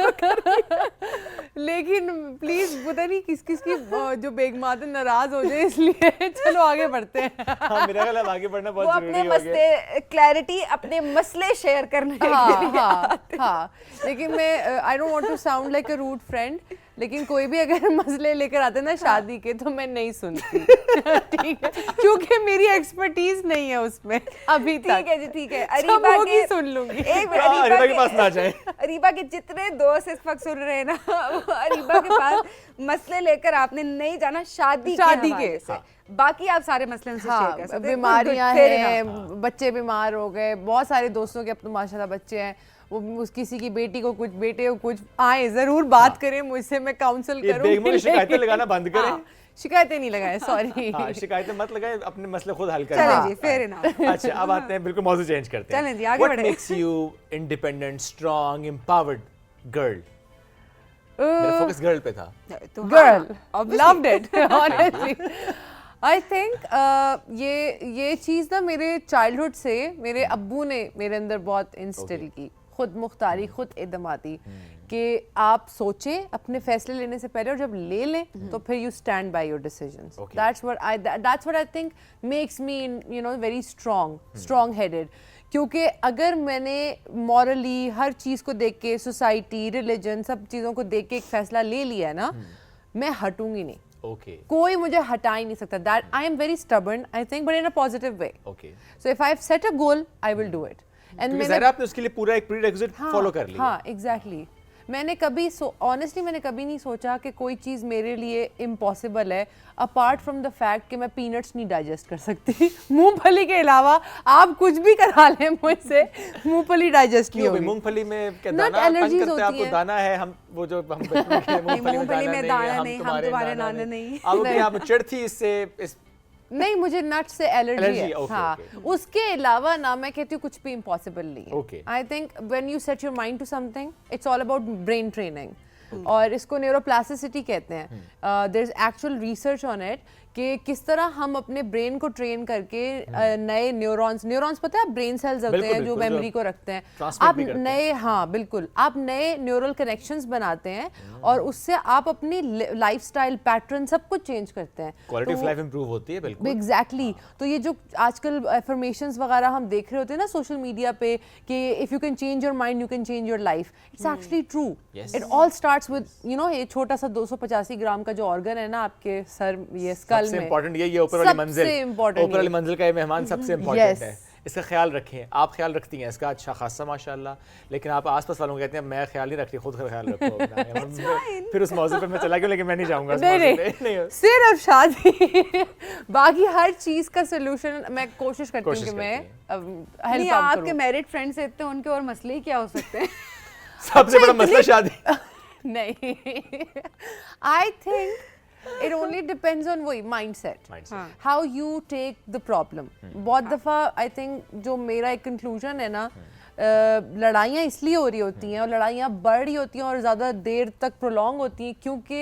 लेकिन प्लीज पता नहीं किस की जो बेगमात नाराज हो जाए, इसलिए चलो आगे बढ़ते हैं। हाँ, मेरा ख्याल है आगे बढ़ना बहुत जरूरी हो गया। क्लैरिटी, अपने मसले शेयर करने के लिए। हाँ, लेकिन मैं I don't want to sound like a rude friend, लेकिन कोई भी अगर मसले लेकर आते हैं ना शादी के, तो मैं नहीं सुनती, ठीक है, क्योंकि मेरी एक्सपर्टीज नहीं है उसमें अभी तक। ठीक है जी, ठीक है, अरीबा की सुन लूंगी। अरीबा के पास ना जाए। अरीबा के जितने दोस्त इस वक्त सुन रहे हैं ना, अरीबा के पास मसले लेकर आपने नहीं जाना शादी के। बाकी आप सारे मसले उनसे शेयर कर सकते हाँ, हैं। बीमारियां Good, fair enough. हैं, बच्चे बीमार हो गए, बहुत सारे दोस्तों के अब तो माशाल्लाह बच्चे हैं, वो उस किसी की बेटी को कुछ, बेटे को कुछ, आए जरूर बात करें मुझसे, मैं काउंसिल ये करूंगी। बेगमों की शिकायतें लगाना बंद करें। हाँ, शिकायतें नहीं लगाए, सॉरी। हाँ, शिकायतें मत लगाए, अपने मसले खुद हल करें। चलें जी, fair enough. अच्छा, अब आते हैं, बिल्कुल मौजू चेंज करते हैं। चलें जी, आगे What बढ़ें। makes you independent, strong, empowered girl? मेरा फोकस गर्ल पे था। तो हाँ, Girl, obviously. loved it, honestly. I think ये चीज़ ना मेरे चाइल्डहुड से मेरे अब्बू ने मेरे अंदर बहुत इंस्टिल की, खुद मुख्तारी, खुद एतमादी, कि आप सोचें अपने फैसले लेने से पहले, और जब ले लें तो फिर you stand by your decisions. That's what I think makes me, you know, very strong headed. क्योंकि अगर मैंने मॉरली हर चीज़ को देख के, सोसाइटी, रिलीजन, सब चीज़ों को देख के एक फैसला ले लिया है ना, मैं हटूंगी नहीं. Okay. कोई मुझे हटा ही नहीं सकता. That I am very stubborn, I think, but in a positive way. Okay. So if I've set a goal, I will do it. And क्योंकि ज़ाहिर है आपने उसके लिए पूरा एक प्रीरेक्विजिट फॉलो कर लिया। हाँ, एग्जैक्टली. मैंने कभी ऑनेस्टली मैंने कभी नहीं सोचा कि कोई चीज़ मेरे लिए इम्पॉसिबल है, अपार्ट फ्रॉम द फैक्ट कि मैं पीनट्स नहीं डाइजेस्ट कर सकती. मूंगफली के अलावा आप कुछ भी करा लें मुझसे, मूंगफली डाइजेस्ट नहीं क्यों भाई, होगी. मूंगफली में क्या Not दाना तंग allergies करता है होती आपको? हैं. दाना है, हम वो जो हम बचपन के मूंगफली में दाना नहीं, हम तुम्हारे नाना नहीं, अब क्या आप चिढ़ थी इससे? इस नहीं, मुझे नट से एलर्जी है. Allergy, okay, हाँ, okay. उसके अलावा ना मैं कहती हूँ कुछ भी इम्पॉसिबल नहीं है. Okay. I think when you set your mind to something, it's all about brain training. और इसको न्यूरोप्लास्टिसिटी कहते हैं. There is actual research on it कि किस तरह हम अपने ब्रेन को ट्रेन करके नए न्यूरॉन्स पता है, ब्रेन सेल्स होते बिल्कुल, हैं जो बिल्कुल, मेमोरी को रखते हैं. transmit आप भी करते हैं। नए, हाँ बिल्कुल, आप नए न्यूरल कनेक्शंस बनाते हैं और उससे आप अपनी लाइफस्टाइल पैटर्न सब कुछ चेंज करते हैं. क्वालिटी ऑफ तो लाइफ इंप्रूव होती है, बिल्कुल। एग्जैक्टली. तो ये जो आजकल एफर्मेशंस वगैरह हम देख रहे होते हैं ना सोशल मीडिया पे कि if you can change your mind you can change your life, it's actually true. Yes. It all starts with, you know, ये छोटा सा 285 ग्राम का जो ऑर्गन है ना आपके सर, ये स्कल सबसे में, इम्पोर्टेंट ये ऊपर वाली मंजिल, सबसे important ऊपर वाली ये. मंजिल का ये मेहमान सबसे इम्पोर्टेंट Yes. है. इसका ख्याल रखें. आप ख्याल रखती हैं इसका अच्छा खासा माशाल्लाह, लेकिन आप आसपास वालों को कहते हैं मैं ख्याल नहीं रखती, खुद का ख्याल रखो अपना. फिर उस मौजू पे मैं चला गया, लेकिन मैं नहीं जाऊंगा उस मौजू पे. नहीं, सिर्फ शादी. बाकी हर चीज का सोल्यूशन मैं कोशिश करती हूँ कोशिश कि मैं करती नहीं, हेल्प आपके करूँ. मैरिड फ्रेंड्स इतने, उनके और मसले ही क्या हो सकते हैं? सबसे बड़ा मसला शादी. नहीं, I think it only depends on वही mindset. Mindset. How you take the problem. बहुत दफ़ा आई थिंक जो मेरा एक कंक्लूजन है ना, लड़ाइयाँ इसलिए हो रही होती हैं और लड़ाइयाँ बढ़ रही होती हैं और ज़्यादा देर तक प्रोलॉन्ग होती हैं क्योंकि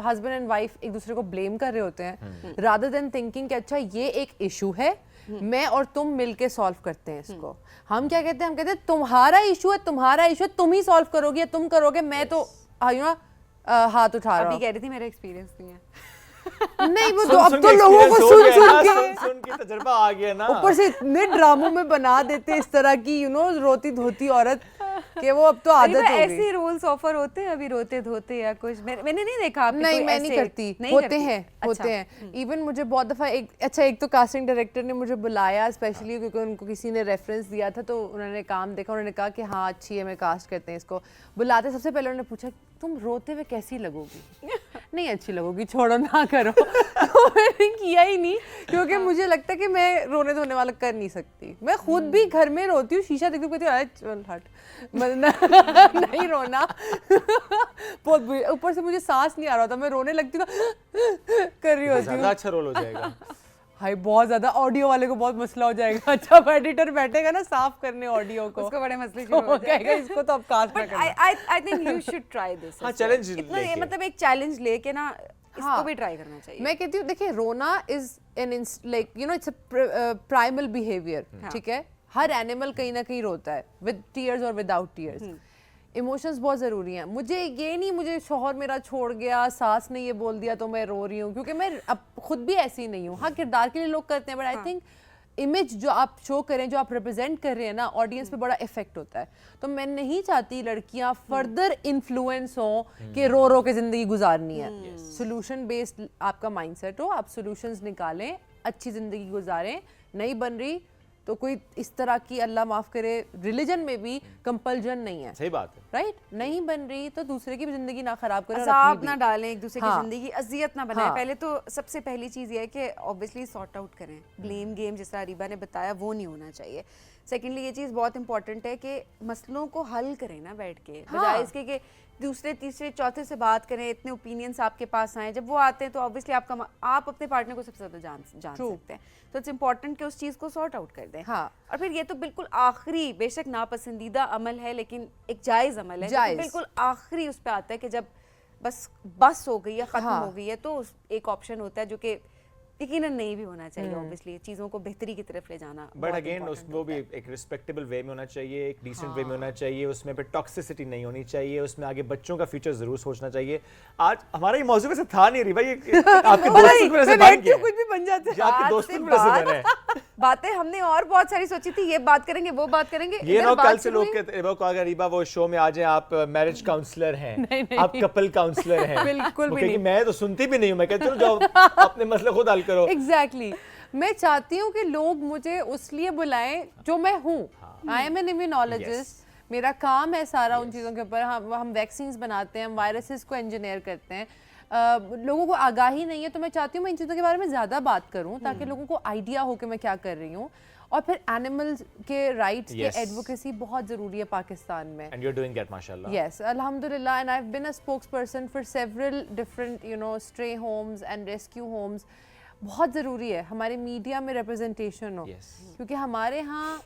हस्बैंड एंड वाइफ एक दूसरे को ब्लेम कर रहे होते हैं, रादर देन थिंकिंग कि अच्छा ये एक इशू है, मैं और तुम मिलके सॉल्व करते हैं इसको. हम क्या कहते हैं, हम कहते हैं तुम्हारा इशू है, तुम ही सॉल्व करोगे या तुम करोगे, मैं तो यू नो हाथ उठा रहा अभी हूँ. कह रही थी मेरा एक्सपीरियंस नहीं है. नहीं, वो तो सुन अब सुन तो के लोगों को experience हो सुन गया सुन ना, के सुन के तजुर्बा आ गया ना. ऊपर से इतने ड्रामों में बना देते इस तरह की, यू नो, रोती धोती औरत, कि वो अब तो अरे आदत तो हो गई. ऐसे रोल्स ऑफर होते हैं अभी, रोते धोते या कुछ. मैंने नहीं देखा आपने नहीं, कोई मैं नहीं ऐसे- करती. नहीं होते करती? हैं, अच्छा. होते हैं. इवन मुझे बहुत दफ़ा एक तो कास्टिंग डायरेक्टर ने मुझे बुलाया स्पेशली क्योंकि उनको किसी ने रेफरेंस दिया था, तो उन्होंने काम देखा, उन्होंने कहा कि हाँ अच्छी है, मैं कास्ट करते हैं इसको. बुलाते सबसे पहले उन्होंने पूछा तुम रोते हुए कैसी लगोगी? नहीं अच्छी लगोगी, छोड़ो ना करो. तो मैंने किया ही नहीं क्योंकि मुझे लगता है कि मैं रोने धोने वाला कर नहीं सकती. मैं खुद भी घर में रोती हूँ, शीशा देखती हूँ, कहती हूँ चल हट, नहीं रोना. बहुत बुरी, ऊपर से मुझे सांस नहीं आ रहा था, मैं रोने लगती हूँ कर रही होती ज्यादा हूँ. अच्छा रोल हो जाएगा. हाय बहुत ज्यादा ऑडियो वाले को बहुत मसला हो जाएगा. अच्छा एडिटर बैठेगा ना साफ करने ऑडियो को, उसको बड़े मसले शुरू हो वो कहेगा इसको तो अब कास्ट ना But करना. I think you should try this. हाँ, as well. challenge इतना ये लेके. मतलब एक चैलेंज लेके ना इसको हाँ. भी ट्राई करना चाहिए. मैं कहती हूँ देखिए, रोना is an like you know it's a primal behaviour. ठीक है, हर एनिमल कहीं ना कहीं रोता है, विद टीयर्स और विदाउट टीयर्स. इमोशंस बहुत ज़रूरी हैं. मुझे ये नहीं, मुझे शौहर मेरा छोड़ गया, सास ने ये बोल दिया तो मैं रो रही हूँ, क्योंकि मैं अब खुद भी ऐसी नहीं हूँ. हाँ, किरदार के लिए लोग करते हैं, बट आई थिंक इमेज जो आप शो करें, जो आप रिप्रेजेंट कर रहे हैं ना, ऑडियंस पे बड़ा इफेक्ट होता है. तो मैं नहीं चाहती लड़कियां फर्दर इन्फ्लुएंस हो कि रो रो के जिंदगी गुजारनी है. सोल्यूशन बेस्ड आपका माइंडसेट हो, आप सोल्यूशंस निकालें, अच्छी जिंदगी गुजारें. नहीं बन रही तो कोई इस तरह की अल्लाह माफ़ करे रिलीजन में भी कंपल्जन नहीं है, सही बात है। राइट? नहीं बन रही तो दूसरे की भी ज़िंदगी ना ख़राब करें और अजाब अपनी ना भी। डालें एक दूसरे की हाँ। जिंदगी, अजियत ना बनाएं। हाँ। पहले तो सबसे पहली चीज़ ये है कि ऑब्वियसली सॉर्ट आउट करें, ब्लेम गेम जिस तरह अरीबा ने बताया वो नहीं होना चाहिए। सेकेंडली ये चीज़ बहुत इंपॉर्टेंट है कि मसलों को हल करें ना बैठ के, बजाय इसके कि दूसरे तीसरे चौथे से बात करें, इतने ओपिनियंस आपके पास आए, जब वो आते हैं तो ऑब्वियसली आप अपने पार्टनर को सबसे ज़्यादा जान सकते हैं। तो इट्स इंपॉर्टेंट कि उस चीज़ को सॉर्ट आउट कर दें। हाँ। और फिर ये तो बिल्कुल आखिरी, बेशक नापसंदीदा अमल है लेकिन एक जायज़ अमल है, जायज़। बिल्कुल आखिरी उस पे आता है कि जब बस हो गई है, ख़त्म हाँ। हो गई है, तो एक ऑप्शन होता है जो कि यकीनन नहीं भी होना चाहिए। ऑब्वियसली चीज़ों को बेहतरी की तरफ ले जाना बट बहुत अगेन important उसको भी होता है। एक रिस्पेक्टेबल वे में होना चाहिए, एक डिसेंट वे में होना चाहिए, उसमें पे टॉक्सिसिटी नहीं होनी चाहिए, उसमें आगे बच्चों का फ्यूचर जरूर सोचना चाहिए। आज हमारा ये मौजूद वैसे था नहीं रही भाई, आपके दोस्तों की वजह से बन गया, कुछ भी बन जाते ये आपके आज दोस्तों से की वजह से बात- बना है। बातें हमने और बहुत सारी सोची थी, ये बात करेंगे वो बात करेंगे, ये इधर ना बात कल से शुरू लोग हुई। कहते हैं को अगर रीबा वो शो में आ जाए, आप मैरिज काउंसलर हैं, आप कपल काउंसलर हैं, बिल्कुल वो भी कहेगी, नहीं। मैं तो सुनती भी नहीं हूँ, मैं कहती हूँ जाओ अपने मसले खुद हल करो। एग्जैक्टली मैं चाहती हूँ कि लोग मुझे उसलिए बुलाएं जो मैं हूँ। आई एम एन इम्यूनोलॉजिस्ट, मेरा काम है सारा उन चीज़ों के ऊपर। हम वैक्सीन्स बनाते हैं, हम वायरसेस को इंजीनियर करते हैं। लोगों को आगाही नहीं है, तो मैं चाहती हूँ मैं इन चीज़ों के बारे में ज़्यादा बात करूँ ताकि लोगों को आइडिया हो कि मैं क्या कर रही हूँ। और फिर एनिमल्स के राइट्स Yes. के एडवोकेसी बहुत ज़रूरी है पाकिस्तान में। And you're doing that, mashallah. Yes, Alhamdulillah, and I've been a spokesperson for several different, stray homes and rescue homes. बहुत ज़रूरी है हमारे मीडिया में रिप्रेजेंटेशन हो, Yes. क्योंकि हमारे यहाँ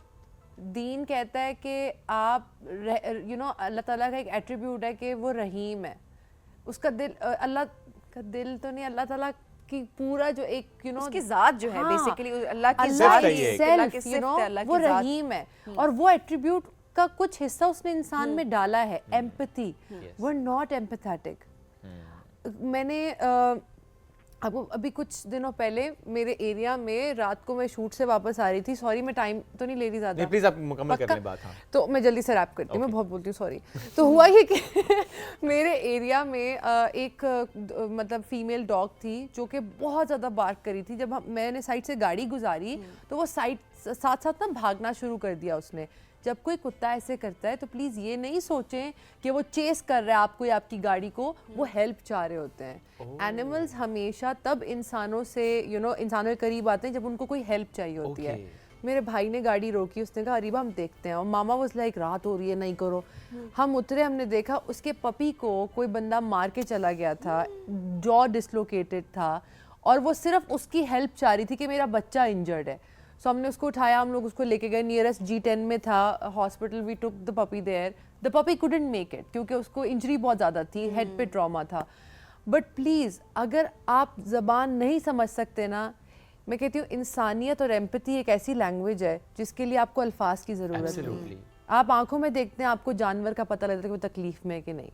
दीन कहता है कि आप अल्लाह ताला का एक एट्रीब्यूट है कि वो रहीम है। उसका दिल अल्लाह का दिल तो नहीं, अल्लाह ताला की पूरा जो एक उसकी जात जो है बेसिकली अल्लाह की अल्लाह जात ही ही है, है। अल्लाह की सिफ्त है, अल्लाह वो की जात। रहीम है और वो एट्रीब्यूट का कुछ हिस्सा उसने इंसान में डाला है, empathy. We are not empathetic. मैंने आपको अभी कुछ दिनों पहले मेरे एरिया में रात को मैं शूट से वापस आ रही थी, सॉरी मैं टाइम तो नहीं ले रही ज़्यादा, नहीं प्लीज आप मुकम्मल कर पक्का? लें बात। हाँ, तो मैं जल्दी से रैप करती हूँ, मैं बहुत बोलती हूँ, सॉरी। तो हुआ ये कि मेरे एरिया में एक मतलब फीमेल डॉग थी जो कि बहुत ज़्यादा बार्क करी थी। जब मैंने साइड से गाड़ी गुजारी तो वो साइड साथ साथ ना भागना शुरू कर दिया उसने। जब कोई कुत्ता ऐसे करता है तो प्लीज़ ये नहीं सोचें कि वो चेस कर रहा है आपको या आपकी गाड़ी को, वो हेल्प चाह रहे होते हैं। एनिमल्स हमेशा तब इंसानों से इंसानों के करीब आते हैं जब उनको कोई हेल्प चाहिए होती है। मेरे भाई ने गाड़ी रोकी, उसने कहा अरीबा हम देखते हैं, और मामा वाज लाइक रात हो रही है नहीं करो। हम उतरे, हमने देखा उसके पपी को कोई बंदा मार के चला गया था, जॉ डिसलोकेटेड था और वो सिर्फ उसकी हेल्प चाह रही थी कि मेरा बच्चा इंजर्ड है। सो हमने उसको उठाया, हम लोग उसको लेके गए, नियरेस्ट G10 में था hospital, we took the puppy there. The puppy couldn't make it क्योंकि उसको इंजरी बहुत ज़्यादा थी, हेड पे ट्रॉमा था। बट प्लीज़ अगर आप ज़बान नहीं समझ सकते ना, मैं कहती हूँ इंसानियत और एम्पैथी एक ऐसी लैंग्वेज है जिसके लिए आपको अल्फाज की ज़रूरत नहीं Absolutely. है। आप आंखों में देखते हैं, आपको जानवर का पता लगता है कि वो तकलीफ में है कि नहीं।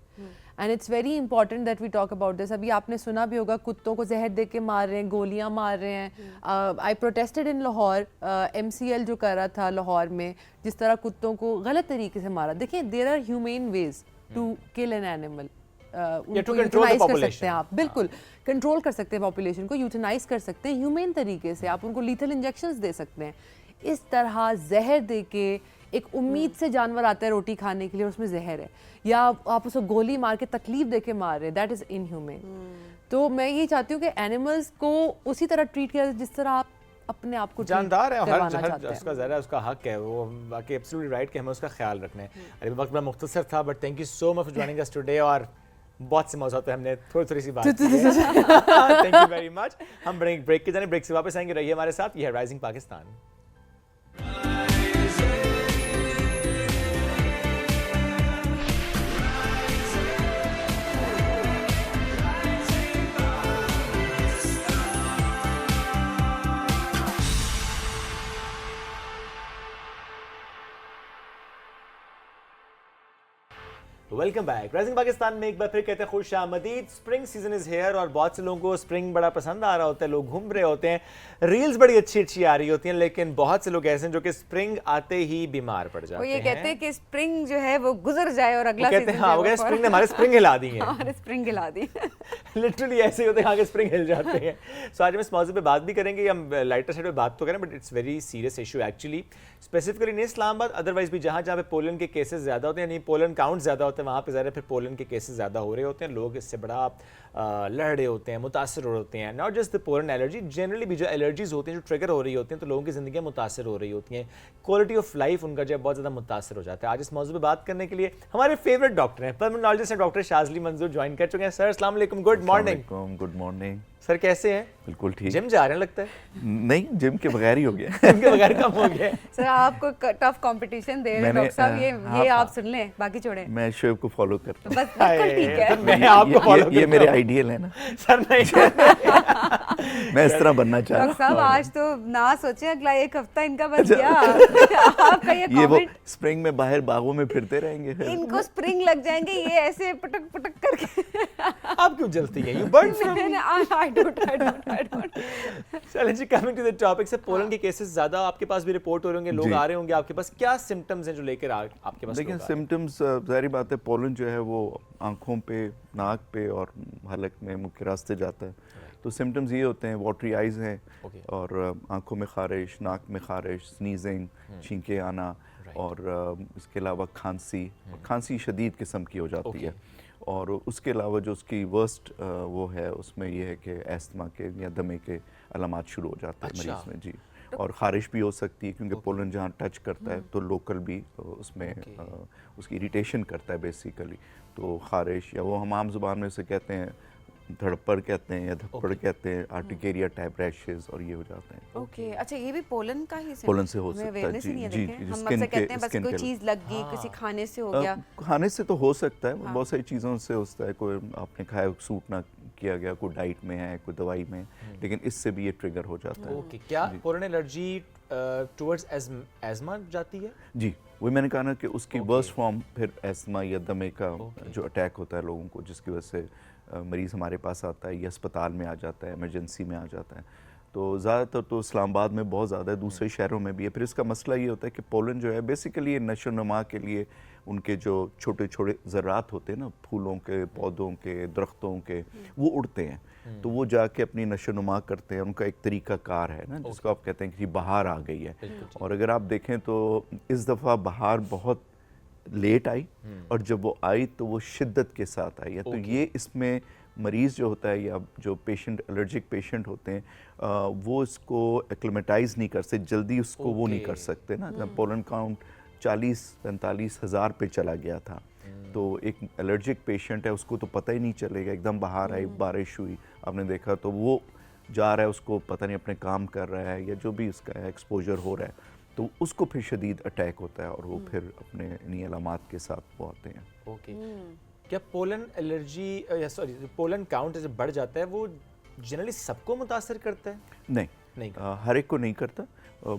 And it's very important that we talk about this. अभी आपने सुना भी होगा कुत्तों को जहर दे के मार रहे हैं, गोलियां मार रहे हैं। आई प्रोटेस्टेड इन लाहौर, MCL जो कर रहा था लाहौर में, जिस तरह कुत्तों को गलत तरीके से मारा। देखिए there are humane ways to kill an animal. उनको control the यूटिलाइज कर population. सकते हैं आप, बिल्कुल कंट्रोल कर सकते हैं पॉपुलेशन को, यूटिलाइज कर सकते हैं ह्यूमेन तरीके से। आप उनको लीथल इंजेक्शंस दे सकते हैं। इस तरह जहर दे के एक उम्मीद से जानवर आता है रोटी खाने के लिए, उसमें जहर है, या आप उसको गोली मार के तकलीफ दे के मार रहे हैं, दैट इज़ इनह्यूमेन। तो मैं ये चाहती हूँ कि एनिमल्स को उसी तरह ट्रीट किया जाए जिस तरह आप अपने आप को treat जानदार है, करवाना हर चाहते हैं। उसका ज़रा उसका हक है, वो बाकी एब्सोल्युटली राइट कि हमें उसका ख्याल रखना है। अरे वक्त बड़ा मुख्तसर था, but thank you so much for joining us today. और बहुत से मौजूद पे हमने थोड़ी सी बात की है। Thank you very much. हम बड़े ब्रेक के जाने, ब्रेक से वापस आएंगे, रहिए हमारे साथ। ये है rising Pakistan. Welcome back. Rising Pakistan में एक बार फिर कहते हैं खुश आमदीद। स्प्रिंग सीजन इज हेयर और बहुत से लोगों को स्प्रिंग बड़ा पसंद आ रहा होता है, लोग घूम रहे होते हैं, रील्स बड़ी अच्छी अच्छी आ रही होती हैं, लेकिन बहुत से लोग ऐसे हैं जो कि स्प्रिंग आते ही बीमार पड़ जाते हैं। वो ये कहते हैं कि स्प्रिंग जो है वो गुजर जाए और अगला कहते हैं हाँ, वो कहते हैं स्प्रिंग ने हमारे स्प्रिंग हिला दी है। हमारे स्प्रिंग हिला दी। लिटरली ऐसे ही होते हैं, आगे स्प्रिंग हिल जाते हैं। सो आज हम इस मौजूद पे बात भी करेंगे, हम लाइटर साइड पे बात तो करें, but it's very serious issue actually, specifically नहीं इस्लामाबाद, अदरवाइज भी जहाँ जहाँ पे पोलन के केसेस ज़्यादा होते हैं, यानी पोलन काउंट ज़्यादा होते हैं, वहाँ पे ज़्यादा फिर पोलन के केसेस ज़्यादा हो रहे होते हैं, लोग इससे बड़ा लड़ रहे होते हैं, मुतासर हो होते हैं। Not just the pollen allergy, generally भी जो एलर्जीज होती हैं जो ट्रिगर हो रही होती हैं, तो लोगों की ज़िंदगी मुतासर हो रही होती हैं, क्वालिटी ऑफ लाइफ उनका जो है बहुत ज़्यादा मुतासर हो जाता है। आज इस मौजूद पर बात करने के लिए हमारे फेवरेट डॉक्टर हैं, पल्मोनोलॉजिस्ट हैं, डॉक्टर शाज़ली मंजूर ज्वाइन कर चुके हैं। सर अस्सलाम वालेकुम, good morning. Good morning sir कैसे हैं? बिल्कुल ठीक। जिम जा रहे हैं लगता है? नहीं, जिम के बगैर ही हो गया। जिम के बगैर कम हो गया। सर आपको टफ कंपटीशन दे रहे हैं डॉक्टर साहब, ये आप सुन लें, बाकी छोड़ें। मैं शोएब को फॉलो करता हूँ। बस बिल्कुल ठीक है। मैं आपको फॉलो ये मेरे आइडियल है ना सर। नहीं मैं इस तरह बनना चाह डॉक्टर रहा साहब हूँ। आज तो ना सोचे अगला एक हफ्ता इनका बच गया। आपका ये ये वो कमेंट, स्प्रिंग में बाहर बागों में फिरते रहेंगे फिर। इनको स्प्रिंग लग जाएंगे ये ऐसे पटक पटक करके। आप क्यों जलती हैं? You burn from. I don't. चलिए जी, कमिंग टू द टॉपिक से, पोलन के केसेस ज्यादा आपके पास भी रिपोर्ट हो रहे होंगे, लोग जी। आ रहे होंगे आपके पास, क्या सिम्टम्स हैं जो लेकर आपके पास देखिए लोग आ रहे हैं? सिम्टम्स जाहिर बात है, पोलन जो है वो आंखों पे, नाक पे और हलक में, मुंह के रास्ते जाता है। तो सिम्टम्स ये होते हैं, वाटरी आइज़ हैं Okay. और आंखों में खारिश, नाक में खारिश, स्नीजिंग, छींकें आना और इसके अलावा खांसी शदीद किस्म की हो जाती है। और उसके अलावा जो उसकी वर्स्ट वो है उसमें ये है कि एस्थमा के या दमे के अलामात शुरू हो जाते हैं अच्छा। मरीज़ में जी। और ख़ारिश भी हो सकती है क्योंकि पोलन जहाँ टच करता है तो लोकल भी उसमें उसकी इरिटेशन करता है बेसिकली। तो ख़ारिश, या वो हम आम ज़ुबान में उसे कहते हैं धड़पड़ कहते हैं या धप्पड़ कहते हैं, आर्टिकेरिया टाइप रैशेस, और ये हो जाते हैं। ओके, अच्छा ये भी पोलन का ही पोलन से हो हमें सकता है, awareness ही जी, नहीं है, जी, देखें। जी, हम skin अक्सर के- कहते हैं बस skin कोई के- चीज़ लग गई, किसी खाने से हो गया। खाने से तो हो सकता है, बहुत सारी चीज़ों से होता है, कोई आपने खाया सूट ना किया गया, कोई डाइट में है, कोई दवाई में, लेकिन इससे भी ये ट्रिगर हो जाता है। ओके, क्या पोलन एलर्जी टुवर्ड्स एज़मा जाती है? जी, वही मैंने कहा ना कि उसकी वर्स्ट फॉर्म फिर एस्थमा या दमे का जो अटैक होता है लोगों को, जिसकी वजह से मरीज़ हमारे पास आता है या अस्पताल में आ जाता है, इमरजेंसी में आ जाता है। तो ज़्यादातर तो इस्लामाबाद में बहुत ज़्यादा है, दूसरे शहरों में भी है। फिर इसका मसला ये होता है कि पोलन जो है बेसिकली ये नशो नुमा के लिए उनके जो छोटे छोटे ज़रात होते हैं ना, फूलों के, पौधों के, दरख्तों के, वो उड़ते हैं। तो वो जाके अपनी नशो नुमा करते हैं, उनका एक तरीका कार है ना जिसको आप कहते हैं कि बहार आ गई है। और अगर आप देखें तो इस दफ़ा बहार बहुत लेट आई और जब वो आई तो वो शिद्दत के साथ आई है। तो ये इसमें मरीज़ जो होता है या जो पेशेंट, एलर्जिक पेशेंट होते हैं, वो इसको एक्लेमेटाइज नहीं कर सकते जल्दी, उसको वो नहीं कर सकते ना। जब पोलन काउंट 40-45 हज़ार पे चला गया था, तो एक एलर्जिक पेशेंट है उसको तो पता ही नहीं चलेगा, एकदम बाहर आई, बारिश हुई, आपने देखा, तो वो जा रहा है, उसको पता नहीं अपने काम कर रहा है या जो भी उसका एक्सपोजर हो रहा है, तो उसको फिर शदीद अटैक होता है और वो फिर अपने इन्हीं अलामात के साथ वो आते हैं। ओके, क्या पोलन एलर्जी या सॉरी पोलन काउंट जब बढ़ जाता है वो जनरली सबको मुतासर करता है? नहीं हर एक को नहीं करता।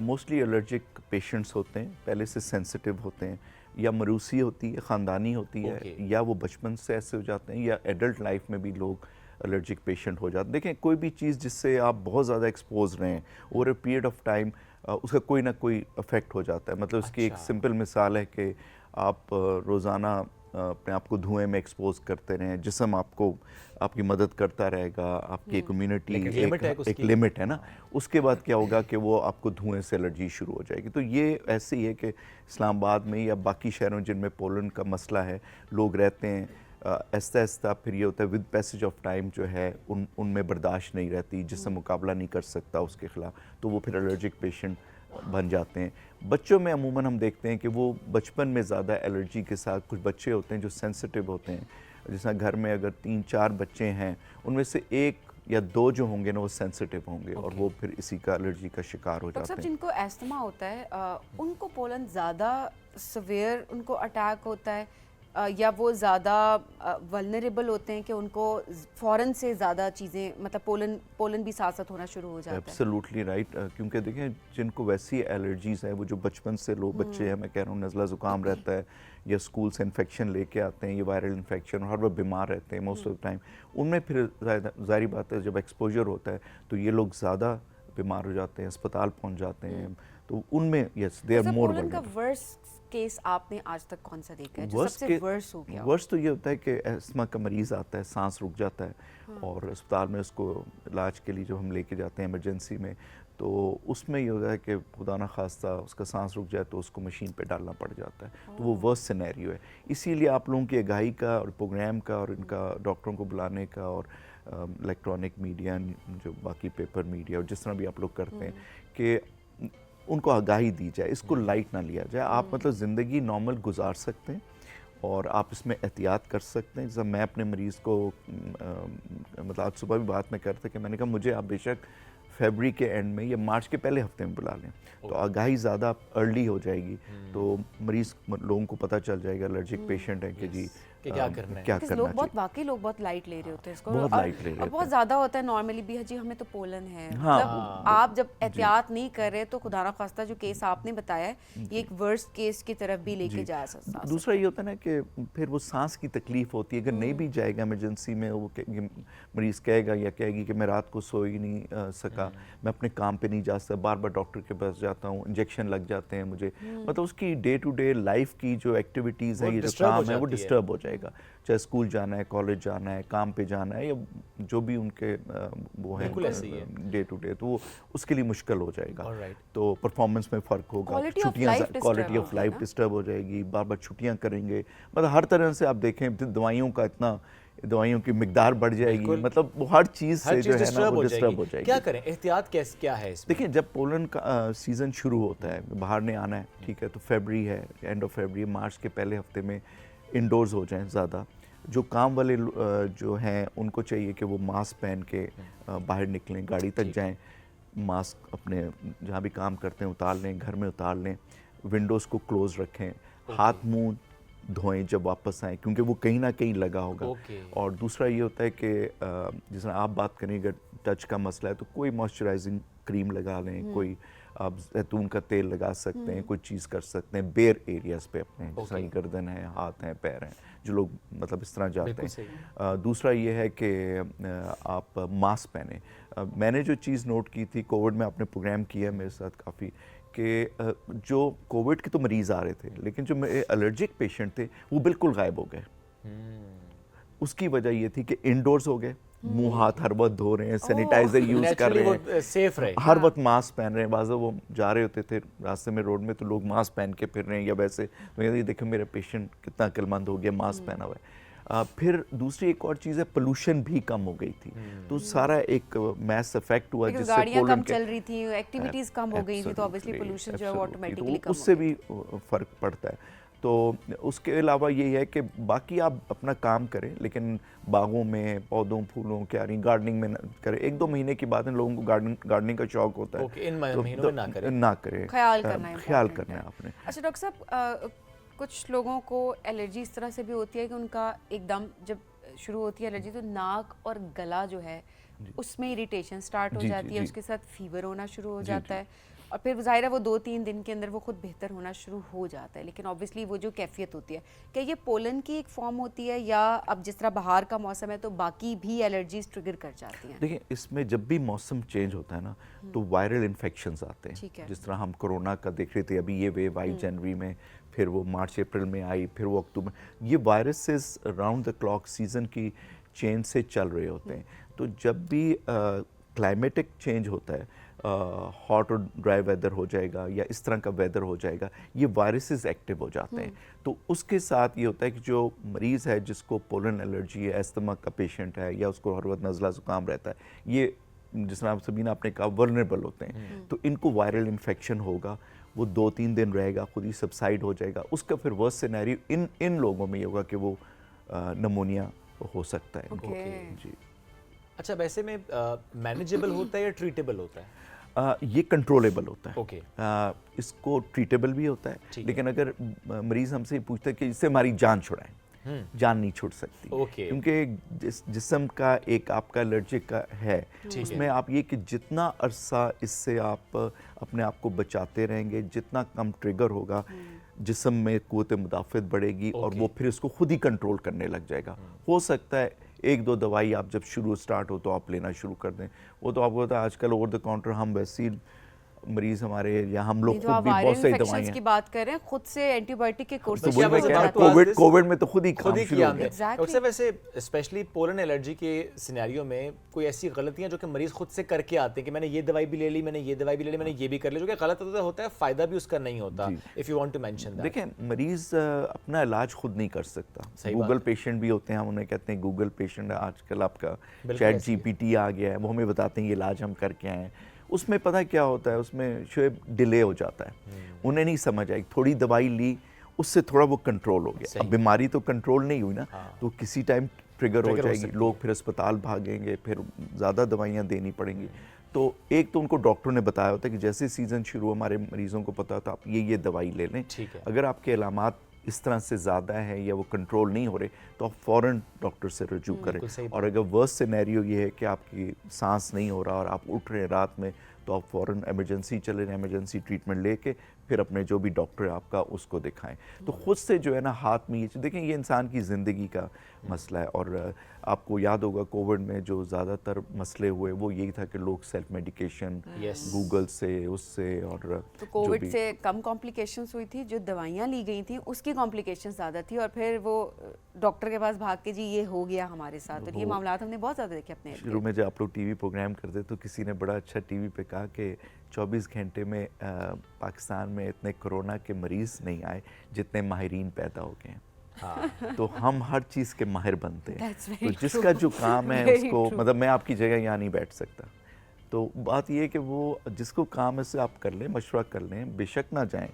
मोस्टली एलर्जिक पेशेंट्स होते हैं, पहले से सेंसिटिव होते हैं, या मरूसी होती है, ख़ानदानी होती है, या वो बचपन से ऐसे हो जाते हैं, या एडल्ट लाइफ में भी लोग एलर्जिक पेशेंट हो जाते हैं। देखें, कोई भी चीज़ जिससे आप बहुत ज़्यादा एक्सपोज रहे हैं over a period of time, उसका कोई ना कोई इफ़ेक्ट हो जाता है। मतलब इसकी एक सिंपल मिसाल है कि आप रोज़ाना अपने आप को धुएं में एक्सपोज करते रहें, जिस्म आपको आपकी मदद करता रहेगा, आपकी इम्यूनिटी एक लिमिट है ना, उसके बाद क्या होगा कि वो आपको धुएं से एलर्जी शुरू हो जाएगी। तो ये ऐसे ही है कि इस्लामाबाद में या बाकी शहरों जिनमें पोलन का मसला है, लोग रहते हैं, आहिस्ता आहिस्ता फिर ये होता है विद पैसेज ऑफ टाइम जो है उनमें बर्दाश्त नहीं रहती, जिससे मुकाबला नहीं कर सकता उसके ख़िलाफ़, तो वो फिर एलर्जिक पेशेंट बन जाते हैं। बच्चों में अमूमन हम देखते हैं कि वो बचपन में ज़्यादा एलर्जी के साथ, कुछ बच्चे होते हैं जो सेंसिटिव होते हैं, जैसा घर में अगर 3-4 बच्चे हैं, उनमें से 1 या 2 जो होंगे ना वो सेंसिटिव होंगे और वो फिर इसी का एलर्जी का शिकार हो जाते हैं। जिनको एस्थमा होता है उनको पोलन ज़्यादा सवेयर उनको अटैक होता है या वो ज़्यादा वल्नरेबल होते हैं कि उनको फ़ौरन से ज़्यादा चीज़ें मतलब पोलन भी साथ साथ होना शुरू हो जाता है? Absolutely right. क्योंकि देखें जिनको वैसी एलर्जीज़ हैं, वो जो बचपन से लोग बच्चे हैं, मैं कह रहा हूँ नज़ला ज़ुकाम रहता है या स्कूल से इन्फेक्शन लेके आते हैं, ये वायरल इन्फेक्शन, हर वक्त बीमार रहते हैं मोस्ट ऑफ द टाइम, उनमें फिर ज़ाहिर बात है जब एक्सपोजर होता है तो ये लोग ज़्यादा बीमार हो जाते हैं, अस्पताल पहुँच जाते हैं, तो उनमें yes they are more pollen का वर्स्ट केस आपने आज तक कौन सा देखा है जो सबसे वर्स्ट हो गया? वर्स्ट तो ये होता है कि अस्थमा का मरीज़ आता है, सांस रुक जाता है और अस्पताल में उसको इलाज के लिए जो हम लेके जाते हैं इमरजेंसी में, तो उसमें ये होता है कि खुदा न खास्ता उसका सांस रुक जाए तो उसको मशीन पे डालना पड़ जाता है, तो वो वर्स्ट सिनेरियो है। इसीलिए आप लोगों की आगाही का और प्रोग्राम का और इनका डॉक्टरों को बुलाने का और इलेक्ट्रॉनिक मीडिया जो बाकी पेपर मीडिया और जिस तरह भी आप लोग करते हैं कि उनको आगाही दी जाए, इसको लाइट ना लिया जाए। आप मतलब ज़िंदगी नॉर्मल गुजार सकते हैं और आप इसमें एहतियात कर सकते हैं। जैसा मैं अपने मरीज़ को मतलब आज सुबह भी बात में करता कि मैंने कहा मुझे आप बेशक फरवरी के एंड में या मार्च के पहले हफ्ते में बुला लें, तो आगाही ज़्यादा अर्ली हो जाएगी, तो मरीज़ लोगों को पता चल जाएगा एलर्जिक पेशेंट है कि जी कि क्या करना है, क्या Because करना लोग बहुत चाहिए। वाकई लोग बहुत लाइट ले रहे होते हैं इसको, बहुत और- light ले रहे और होते बहुत हैं। ज़्यादा होता है नॉर्मली भी, जी हमें तो पोलन है, हाँ। मतलब आप जब एहतियात नहीं कर रहे तो खुदा ना खास्ता जो केस आपने बताया है ये एक वर्स्ट केस की तरफ भी लेके जा सकता है। दूसरा ये होता है ना कि फिर वो सांस की तकलीफ होती है, अगर नहीं भी जाएगा इमरजेंसी में, वो मरीज़ कहेगा या कहेगी कि मैं रात को सो ही नहीं सका, मैं अपने काम पे नहीं जा सकता, बार बार डॉक्टर के पास जाता हूँ, इंजेक्शन लग जाते हैं मुझे, मतलब उसकी डे टू डे लाइफ की जो एक्टिविटीज़ हैं, ये जो disturb हो काम है वो जाती है। डिस्टर्ब हो जाएगा, चाहे स्कूल जाना है, कॉलेज जाना है, काम पे जाना है या जो भी उनके वो है बिल्कुल ऐसे ही है। डे टू डे, तो वो उसके लिए मुश्किल हो जाएगा। Alright. तो परफॉर्मेंस में फ़र्क होगा, Quality of life disturb quality of होगी लाइफ ना? डिस्टर्ब हो जाएगी, बार बार छुट्टियां करेंगे, मतलब हर तरह से आप देखें दवाइयों का इतना, दवाइयों की मिकदार बढ़ जाएगी, बिल्कुल। मतलब वो हर चीज़ से हर जो चीज़ है ना वो डिस्टर्ब हो क्या जाएगी। करें, एहतियात क्या है इसमें? देखिए जब पोलन का सीज़न शुरू होता है, बाहर ने आना है, ठीक है, तो फरवरी है, एंड ऑफ फरवरी, मार्च के पहले हफ्ते में इंडोर्स हो जाएं ज़्यादा। जो काम वाले जो हैं उनको चाहिए कि वो मास्क पहन के बाहर निकलें, गाड़ी तक जाएं, मास्क अपने जहाँ भी काम करते हैं उतार लें, घर में उतार लें, विंडोज़ को क्लोज़ रखें, हाथ मुंह धोएं जब वापस आएँ, क्योंकि वो कहीं ना कहीं लगा होगा। और दूसरा ये होता है कि जिस तरह आप बात करें, अगर टच का मसला है तो कोई मॉइस्चराइजिंग क्रीम लगा लें, कोई आप जैतून का तेल लगा सकते हैं, कोई चीज़ कर सकते हैं बेयर एरियाज़ पे अपने, जैसा कि गर्दन है, हाथ हैं, पैर हैं, जो लोग मतलब इस तरह जाते हैं। दूसरा ये है कि आप मास्क पहने। मैंने जो चीज़ नोट की थी, कोविड में आपने प्रोग्राम किया मेरे साथ काफ़ी, कि जो कोविड के तो मरीज़ आ रहे थे, लेकिन जो मेरे एलर्जिक पेशेंट थे वो बिल्कुल गायब हो गए। उसकी वजह ये थी कि इंडोर्स हो गए, मुंह हाथ हर वक्त धो रहे हैं, सैनिटाइजर यूज़ कर रहे हैं, सेफ रहे, हर वक्त मास्क पहन रहे हैं। बाज़ वो जा रहे होते थे रास्ते में, रोड में, तो लोग मास्क पहन के फिर रहे हैं या वैसे, तो ये देखो मेरा पेशेंट कितना अक्लमंद हो गया, मास्क पहना हुआ है। फिर दूसरी एक और चीज़ है, पोल्यूशन भी कम हो गई थी, तो सारा एक मैस इफेक्ट हुआ, Because जिससे गाड़ियाँ पोलन कम के चल रही थी, एक्टिविटीज़ कम हो गई थी, तो ऑब्वियसली पोल्यूशन जो है वो ऑटोमेटिकली कम उससे हो गई। भी फ़र्क पड़ता है। तो उसके अलावा ये है कि बाकी आप अपना काम करें, लेकिन बागों में पौधों फूलों क्यारी गार्डनिंग में ना करें। 1-2 महीने के बाद लोगों को गार्डनिंग का शौक होता है, ओके, इन तो महीनों में ना करें। ख्याल करना है, ख्याल important करना है आपने। अच्छा डॉक्टर साहब, कुछ लोगों को एलर्जी इस तरह से भी होती है कि उनका एकदम जब शुरू होती है एलर्जी तो नाक और गला जो है उसमें इरिटेशन स्टार्ट हो जी, जाती जी, है, जी। उसके साथ फीवर होना शुरू हो जाता है, और फिर ज़ाहिर है वो 2-3 दिन के अंदर वो खुद बेहतर होना शुरू हो जाता है, लेकिन ऑब्वियसली वो जो कैफियत होती है, क्या ये पोलन की एक फॉर्म होती है, या अब जिस तरह बाहर का मौसम है तो बाकी भी एलर्जीज ट्रिगर कर जाती हैं? देखिए इसमें जब भी मौसम चेंज होता है ना, तो वायरल इन्फेक्शंस आते ठीक है। हैं। जिस तरह हम कोरोना का देख रहे थे, अभी ये वेव आई जनवरी में, फिर वो मार्च अप्रैल में आई, फिर वो अक्टूबर, ये viruses round the clock season की चेंज से चल रहे होते हैं। तो जब भी क्लाइमेटिक चेंज होता है, हॉट और ड्राई वेदर हो जाएगा या इस तरह का वेदर हो जाएगा, ये वायरसेस एक्टिव हो जाते हैं। तो उसके साथ ये होता है कि जो मरीज़ है जिसको पोलन एलर्जी है, अस्थमा का पेशेंट है, या उसको हर वक्त नज़ला ज़ुकाम रहता है, ये जिस तरह सबीना आपने कहा वल्नरेबल होते हैं, तो इनको वायरल इन्फेक्शन होगा, वो 2-3 दिन रहेगा, खुद ही सबसाइड हो जाएगा। उसका फिर वर्स्ट सिनेरियो इन लोगों में ये होगा कि वो नमोनिया हो सकता है। ओके। जी। अच्छा, वैसे में मैनेजेबल होता है या ट्रीटेबल होता है? ये कंट्रोलेबल होता है। ओके। इसको ट्रीटेबल भी होता है, ठीक है। लेकिन अगर मरीज़ हमसे पूछता है कि इससे हमारी जान छुड़ाएं, जान नहीं छूट सकती। Okay. क्योंकि जिस्म का एक आपका एलर्जिक का है, उसमें आप ये कि जितना अरसा इससे आप अपने आप को बचाते रहेंगे, जितना कम ट्रिगर होगा, जिस्म में क़ुव्वत मुदाफ़त बढ़ेगी और वो फिर इसको खुद ही कंट्रोल करने लग जाएगा। हो सकता है एक दो दवाई आप जब स्टार्ट हो तो आप लेना शुरू कर दें, वो तो आपको पता है आजकल ओवर द काउंटर हम वैसे ही मरीज हमारे या हम लोग जो खुद आप भी वायरल बहुत सारी इन्फेक्शंस दवाएं की बात कर रहे हैं, खुद से एंटीबायोटिक के कोर्स तो क्या वही मैं मैं कह रहा about to हूँ, ask this? कोविड में तो खुद ही खुद काम ही शुरू किया हो हमने। गया। Exactly. डॉक्टर साहब वैसे स्पेशली पोलन एलर्जी के सिनेरियो में कोई ऐसी गलतियां जो कि मरीज खुद से करके आते हैं कि मैंने ये दवाई भी ले ली, मैंने ये दवाई भी ले ली, मैंने ये भी कर लिया, जो कि गलत होता है, फायदा भी उसका नहीं होता। If you want to mention that. देखें मरीज अपना इलाज खुद नहीं कर सकता। सही गूगल बात। पेशेंट भी होते हैं, हम उन्हें कहते हैं गूगल पेशेंट। आजकल आपका बिल्कुल चैट ऐसे ही। जीपीटी आ गया है, वो हमें बताते हैं ये इलाज हम करके आए हैं। उसमें पता क्या होता है, उसमें शोएब डिले हो जाता है, उन्हें नहीं समझ आई, थोड़ी दवाई ली उससे थोड़ा वो कंट्रोल हो गया। अब बीमारी तो कंट्रोल नहीं हुई ना, तो किसी टाइम ट्रिगर हो ट्रिगर हो जाएगी, सकती लोग फिर अस्पताल भागेंगे, फिर ज़्यादा दवाइयाँ देनी पड़ेंगी। तो एक तो उनको डॉक्टर ने बताया होता है कि जैसे सीज़न शुरू हो, हमारे मरीज़ों को पता होता है आप ये दवाई ले लें। ठीक है। अगर आपके अलामात इस तरह से ज़्यादा है या वो कंट्रोल नहीं हो रहे तो आप फ़ौरन डॉक्टर से रजू करें। सही और अगर वर्स्ट सिनेरियो ये है कि आपकी सांस नहीं हो रहा और आप उठ रहे हैं रात में, तो आप फ़ौरन एमरजेंसी चले जाएं, एमरजेंसी ट्रीटमेंट लेके फिर अपने जो भी डॉक्टर है आपका उसको दिखाएं। तो खुद से जो है ना हाथ में ये देखें, ये इंसान की ज़िंदगी का मसला है। और आपको याद होगा कोविड में जो ज़्यादातर मसले हुए वो यही था कि लोग सेल्फ मेडिकेशन Yes. गूगल से उससे और तो जो कोविड भी- से कम कॉम्प्लिकेशंस हुई थी, जो दवाइयाँ ली गई थी उसकी कॉम्प्लिकेशंस ज़्यादा थी, और फिर वो डॉक्टर के पास भाग के जी ये हो गया हमारे साथ, और ये मामला हमने बहुत ज़्यादा देखे अपने इर्द शुरू में जब आप लोग टीवी प्रोग्राम करते तो किसी ने बड़ा अच्छा टीवी पे कहा कि 24 घंटे में पाकिस्तान में इतने कोरोना के मरीज़ नहीं आए जितने माहिरीन पैदा हो गए हैं। हाँ। तो हम हर चीज़ के माहिर बनते हैं। That's very तो जिसका true. जो काम है Very उसको true. मतलब मैं आपकी जगह यहाँ नहीं बैठ सकता। तो बात ये है कि वो जिसको काम है उससे आप कर लें, मशवरा कर लें, बेशक ना जाएं,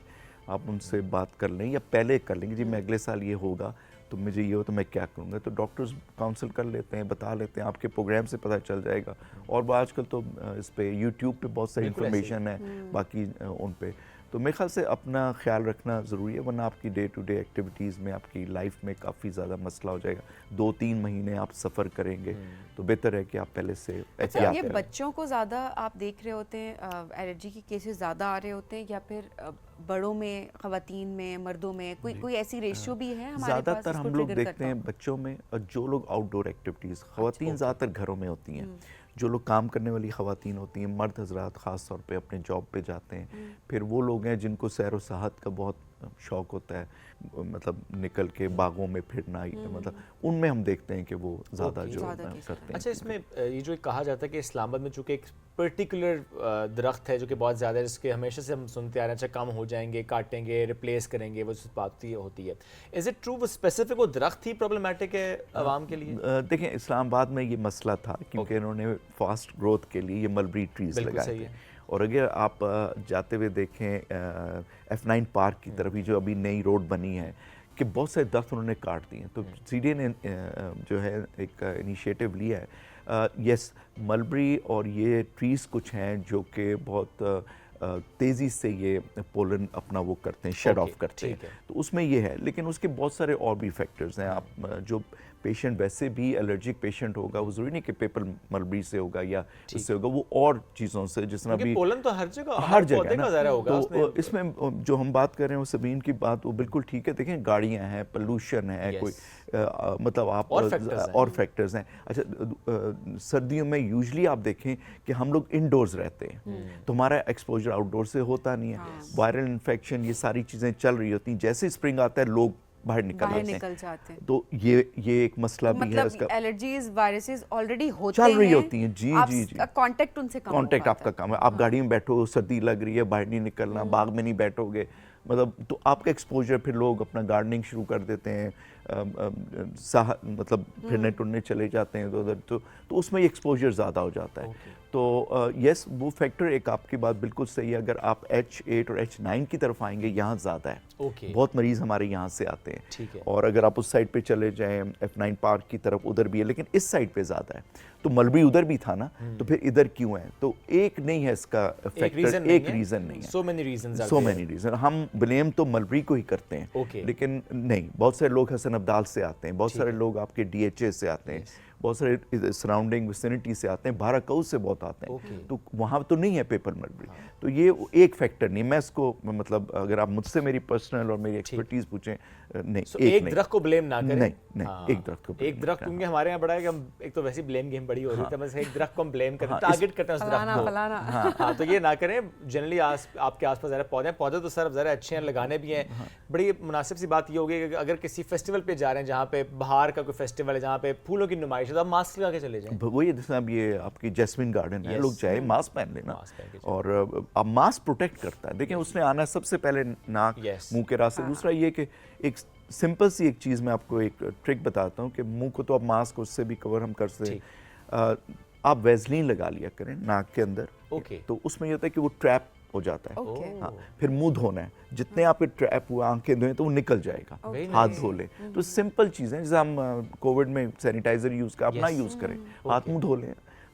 आप उनसे बात कर लें या पहले कर लें कि जी मैं अगले साल ये होगा तो मुझे ये हो तो मैं क्या करूँगा। तो डॉक्टर्स काउंसल कर लेते हैं, बता लेते हैं, आपके प्रोग्राम से पता चल जाएगा। और वो आजकल तो इस पे यूट्यूब पे बहुत सारी बिल्कुल ऐसे ही। इन्फॉर्मेशन है बाकी उन पे। तो मेरे ख्याल से अपना ख्याल रखना ज़रूरी है, वरना आपकी डे टू डे एक्टिविटीज़ में आपकी लाइफ में काफ़ी ज़्यादा मसला हो जाएगा। 2-3 महीने आप सफ़र करेंगे तो बेहतर है कि आप पहले से अच्छा, एहतियात ये करें। बच्चों को ज़्यादा आप देख रहे होते हैं, एलर्जी के केसेस ज़्यादा आ रहे होते हैं, या फिर बड़ों में, ख़वातीन में, मर्दों में कोई ऐसी रेशियो भी है हमारे पास ज़्यादातर जिसको हम लोग ट्रिगर देखते करता हैं हो? बच्चों में, और जो लोग आउटडोर एक्टिविटीज़, ख़वातीन ज़्यादातर घरों में होती हैं, जो लोग काम करने वाली ख़वातीन होती हैं, मर्द हजरात ख़ास तौर पे अपने जॉब पे जाते हैं। फिर वो लोग हैं जिनको सैर व सयाहत का बहुत शौक़ होता है, मतलब निकल के बागों में फिरना, मतलब उनमें हम देखते हैं कि वो ज़्यादा Okay. जो ज़्यादा करते केस हैं। अच्छा, इसमें ये जो कहा जाता है कि इस्लामाबाद में चूँकि एक पर्टिकुलर दरख्त है जो कि बहुत ज़्यादा है, जिसके हमेशा से हम सुनते आ रहे हैं, अच्छा कम हो जाएंगे, काटेंगे, रिप्लेस करेंगे, वो बात होती है। इज़ इट ट्रू वो स्पेसिफिक वो दरख्त ही प्रॉब्लमेटिक है आवाम के लिए? देखें इस्लामाबाद में ये मसला था क्योंकि इन्होंने फास्ट ग्रोथ के लिए ये मलबरी ट्रीज़ बिल्कुल लगाए सही थे। है। और अगर आप जाते हुए देखें F9 पार्क की तरफ, ही जो अभी नई रोड बनी है, कि बहुत सारे दरख्त उन्होंने काट दिए। तो सीडीए ने जो है एक इनिशिएटिव लिया है। यस, मलबरी और ये ट्रीज़ कुछ हैं जो कि बहुत तेज़ी से ये पोलन अपना वो करते हैं, शेड Okay, ऑफ करते हैं। ठीक है। तो उसमें ये है, लेकिन उसके बहुत सारे और भी फैक्टर्स हैं। आप जो पेशेंट वैसे भी एलर्जिक पेशेंट होगा, वो ज़रूरी नहीं कि पेपर मलबरी से होगा या इससे होगा, वो और चीज़ों से, जिस तरह क्योंकि भी पोलन तो हर जगह, हर पौधे जगह का ना। ज़रा होगा तो उसमें। इसमें जो हम बात कर रहे हैं वो सबीन की बात वो बिल्कुल ठीक है। देखें गाड़ियां हैं, पोल्यूशन है, Yes. कोई मतलब आप और factors हैं। और फैक्टर्स हैं। अच्छा, सर्दियों में यूजली आप देखें कि हम लोग इंडोर्स रहते हैं, तो हमारा एक्सपोजर आउटडोर से होता नहीं है। वायरल इन्फेक्शन, ये सारी चीज़ें चल रही होती हैं। जैसे स्प्रिंग आता है लोग बाहर निकल बाहर आते हैं। निकल जाते हैं। तो ये एक मसला भी है मतलब इसका। एलर्जीज, वायरसेस ऑलरेडी होते चल रही हैं, होती हैं, जी, आप जी, जी। कांटेक्ट उनसे कम हो कांटेक्ट पाता आपका है। काम है। आप गाड़ी में बैठो, सर्दी लग रही है, बाहर नहीं निकलना, बाग में नहीं बैठोगे, मतलब तो आपका एक्सपोजर, फिर लोग अपना गार्डनिंग शुरू कर देते हैं, मतलब फिरने टुरने चले जाते हैं उधर, तो उसमें एक्सपोजर ज़्यादा हो जाता है। तो यस, वो फैक्टर एक आपकी बात बिल्कुल सही है। अगर आप H8 और H9 की तरफ आएंगे, यहाँ ज़्यादा है। Okay. बहुत मरीज़ हमारे यहाँ से आते हैं। ठीक है। और अगर आप उस साइड पे चले जाएं F9 पार्क की तरफ, उधर भी है, लेकिन इस साइड पे ज़्यादा है। तो मलबरी उधर भी था ना, तो फिर इधर क्यों है? तो एक नहीं है इसका फैक्टर, एक रीज़न नहीं है, so many reasons, so many reason. हम ब्लेम तो मलबरी को ही करते हैं, Okay. लेकिन नहीं, बहुत सारे लोग हसन अब्दाल से आते हैं, बहुत सारे लोग आपके DHA से आते हैं, बहुत सारे सराउंडिंग विसिनिटी से आते हैं, बाराकऊ से बहुत आते हैं। Okay. तो वहाँ तो नहीं है पेपर मलबरी। तो ये एक फैक्टर नहीं, मैं इसको मतलब अगर आप मुझसे मेरी पर्सनल और मेरी एक्सपर्टीज पूछें, नहीं, So, एक एक नहीं। दरख्त को ब्लेम ना करें। नहीं, हाँ। एक दरख्त को blame एक दरख्त नहीं क्योंकि हमारे यहाँ बड़ा है कि हम एक तो वैसे ब्लेम गेम बड़ी हो रही है, तो एक दरख्त को हम ब्लेम करते हैं, टारगेट करते हैं उस दरख्त फलाना को। फलाना। हाँ, तो ये ना करें। जनरली आपके आसपास ज़रा पौधे तो सर ज़रा अच्छे हैं, लगाने भी हैं। बड़ी मुनासिब सी बात ये होगी कि अगर किसी फेस्टिवल पे जा रहे हैं जहाँ पे बाहर का कोई फेस्टिवल है, जहाँ पे फूलों की नुमाइश है, तो आप मास्क लगा के चले जाएं। वही जैसे अब ये आपकी जैस्मिन गार्डन है, Yes. लोग चाहे मास्क पहन लेना, मास्क पहन के चलें। और अब मास्क प्रोटेक्ट करता है। देखिए उसने आना सबसे पहले नाक, Yes. मुंह के रास्ते। दूसरा ये कि एक सिंपल सी एक चीज़ मैं आपको एक ट्रिक बताता हूँ कि मुंह को तो अब मास्क उससे भी कवर हम कर सकते हैं। आप वैसलीन लगा लिया करें नाक के अंदर, Okay. तो उसमें ये होता है कि वो ट्रैप हो जाता है। Okay. हाँ, फिर मुंह धोना है, जितने आपके ट्रैप हुए आंखें धोएं तो वो निकल जाएगा। Very हाथ nice. धो लें, तो सिंपल चीज़ें जैसे हम कोविड में सैनिटाइजर यूज़ कर अपना Yes. यूज़ करें, हाथ मुंह धो लें।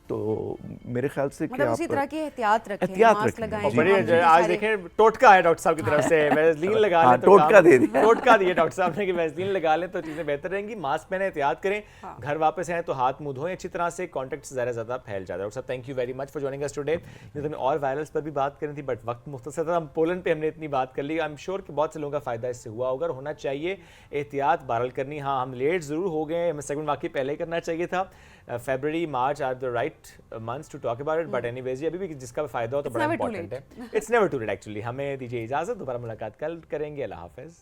तो मेरे ख्याल से कि मतलब आप उसी तरह की एहतियात रखें, एहतियात मास्क रखें। लगाएं। और और बड़ी हम भी आज सारे- देखें टोटका है डॉक्टर साहब की तरफ से, वैसलीन लगा हाँ, लें तो टोटका काम- दे दिया। टोटका दिया डॉक्टर साहब ने कि वैसलीन लगा लें तो चीज़ें बेहतर रहेंगी। मास्क पहने, एहतियात करें, घर वापस आए तो हाथ मुंह धोएं अच्छी तरह से, कॉन्टैक्ट से ज़्यादा फैल जाता है। डॉक्टर साहब thank you very much for joining us today. नहीं तो हमें और वायरल्स पर भी बात करनी थी बट वक्त मुख्तसर था। हम पोलैंड पे हमने इतनी बात कर ली। आई एम श्योर कि बहुत से लोगों का फ़ायदा इससे हुआ होगा और होना चाहिए। एहतियात बहरहाल करनी। हाँ, हम लेट ज़रूर हो गए, हमें सेगमेंट वाकई पहले करना चाहिए था। February, March are the right months to talk about it, but anyways ये अभी भी जिसका फ़ायदा हो तो It's बड़ा never too इंपॉर्टेंट है। It's never too late actually। हमें दीजिए इजाज़त, दोबारा मुलाकात कल करेंगे। अल्लाह हाफ़िज़।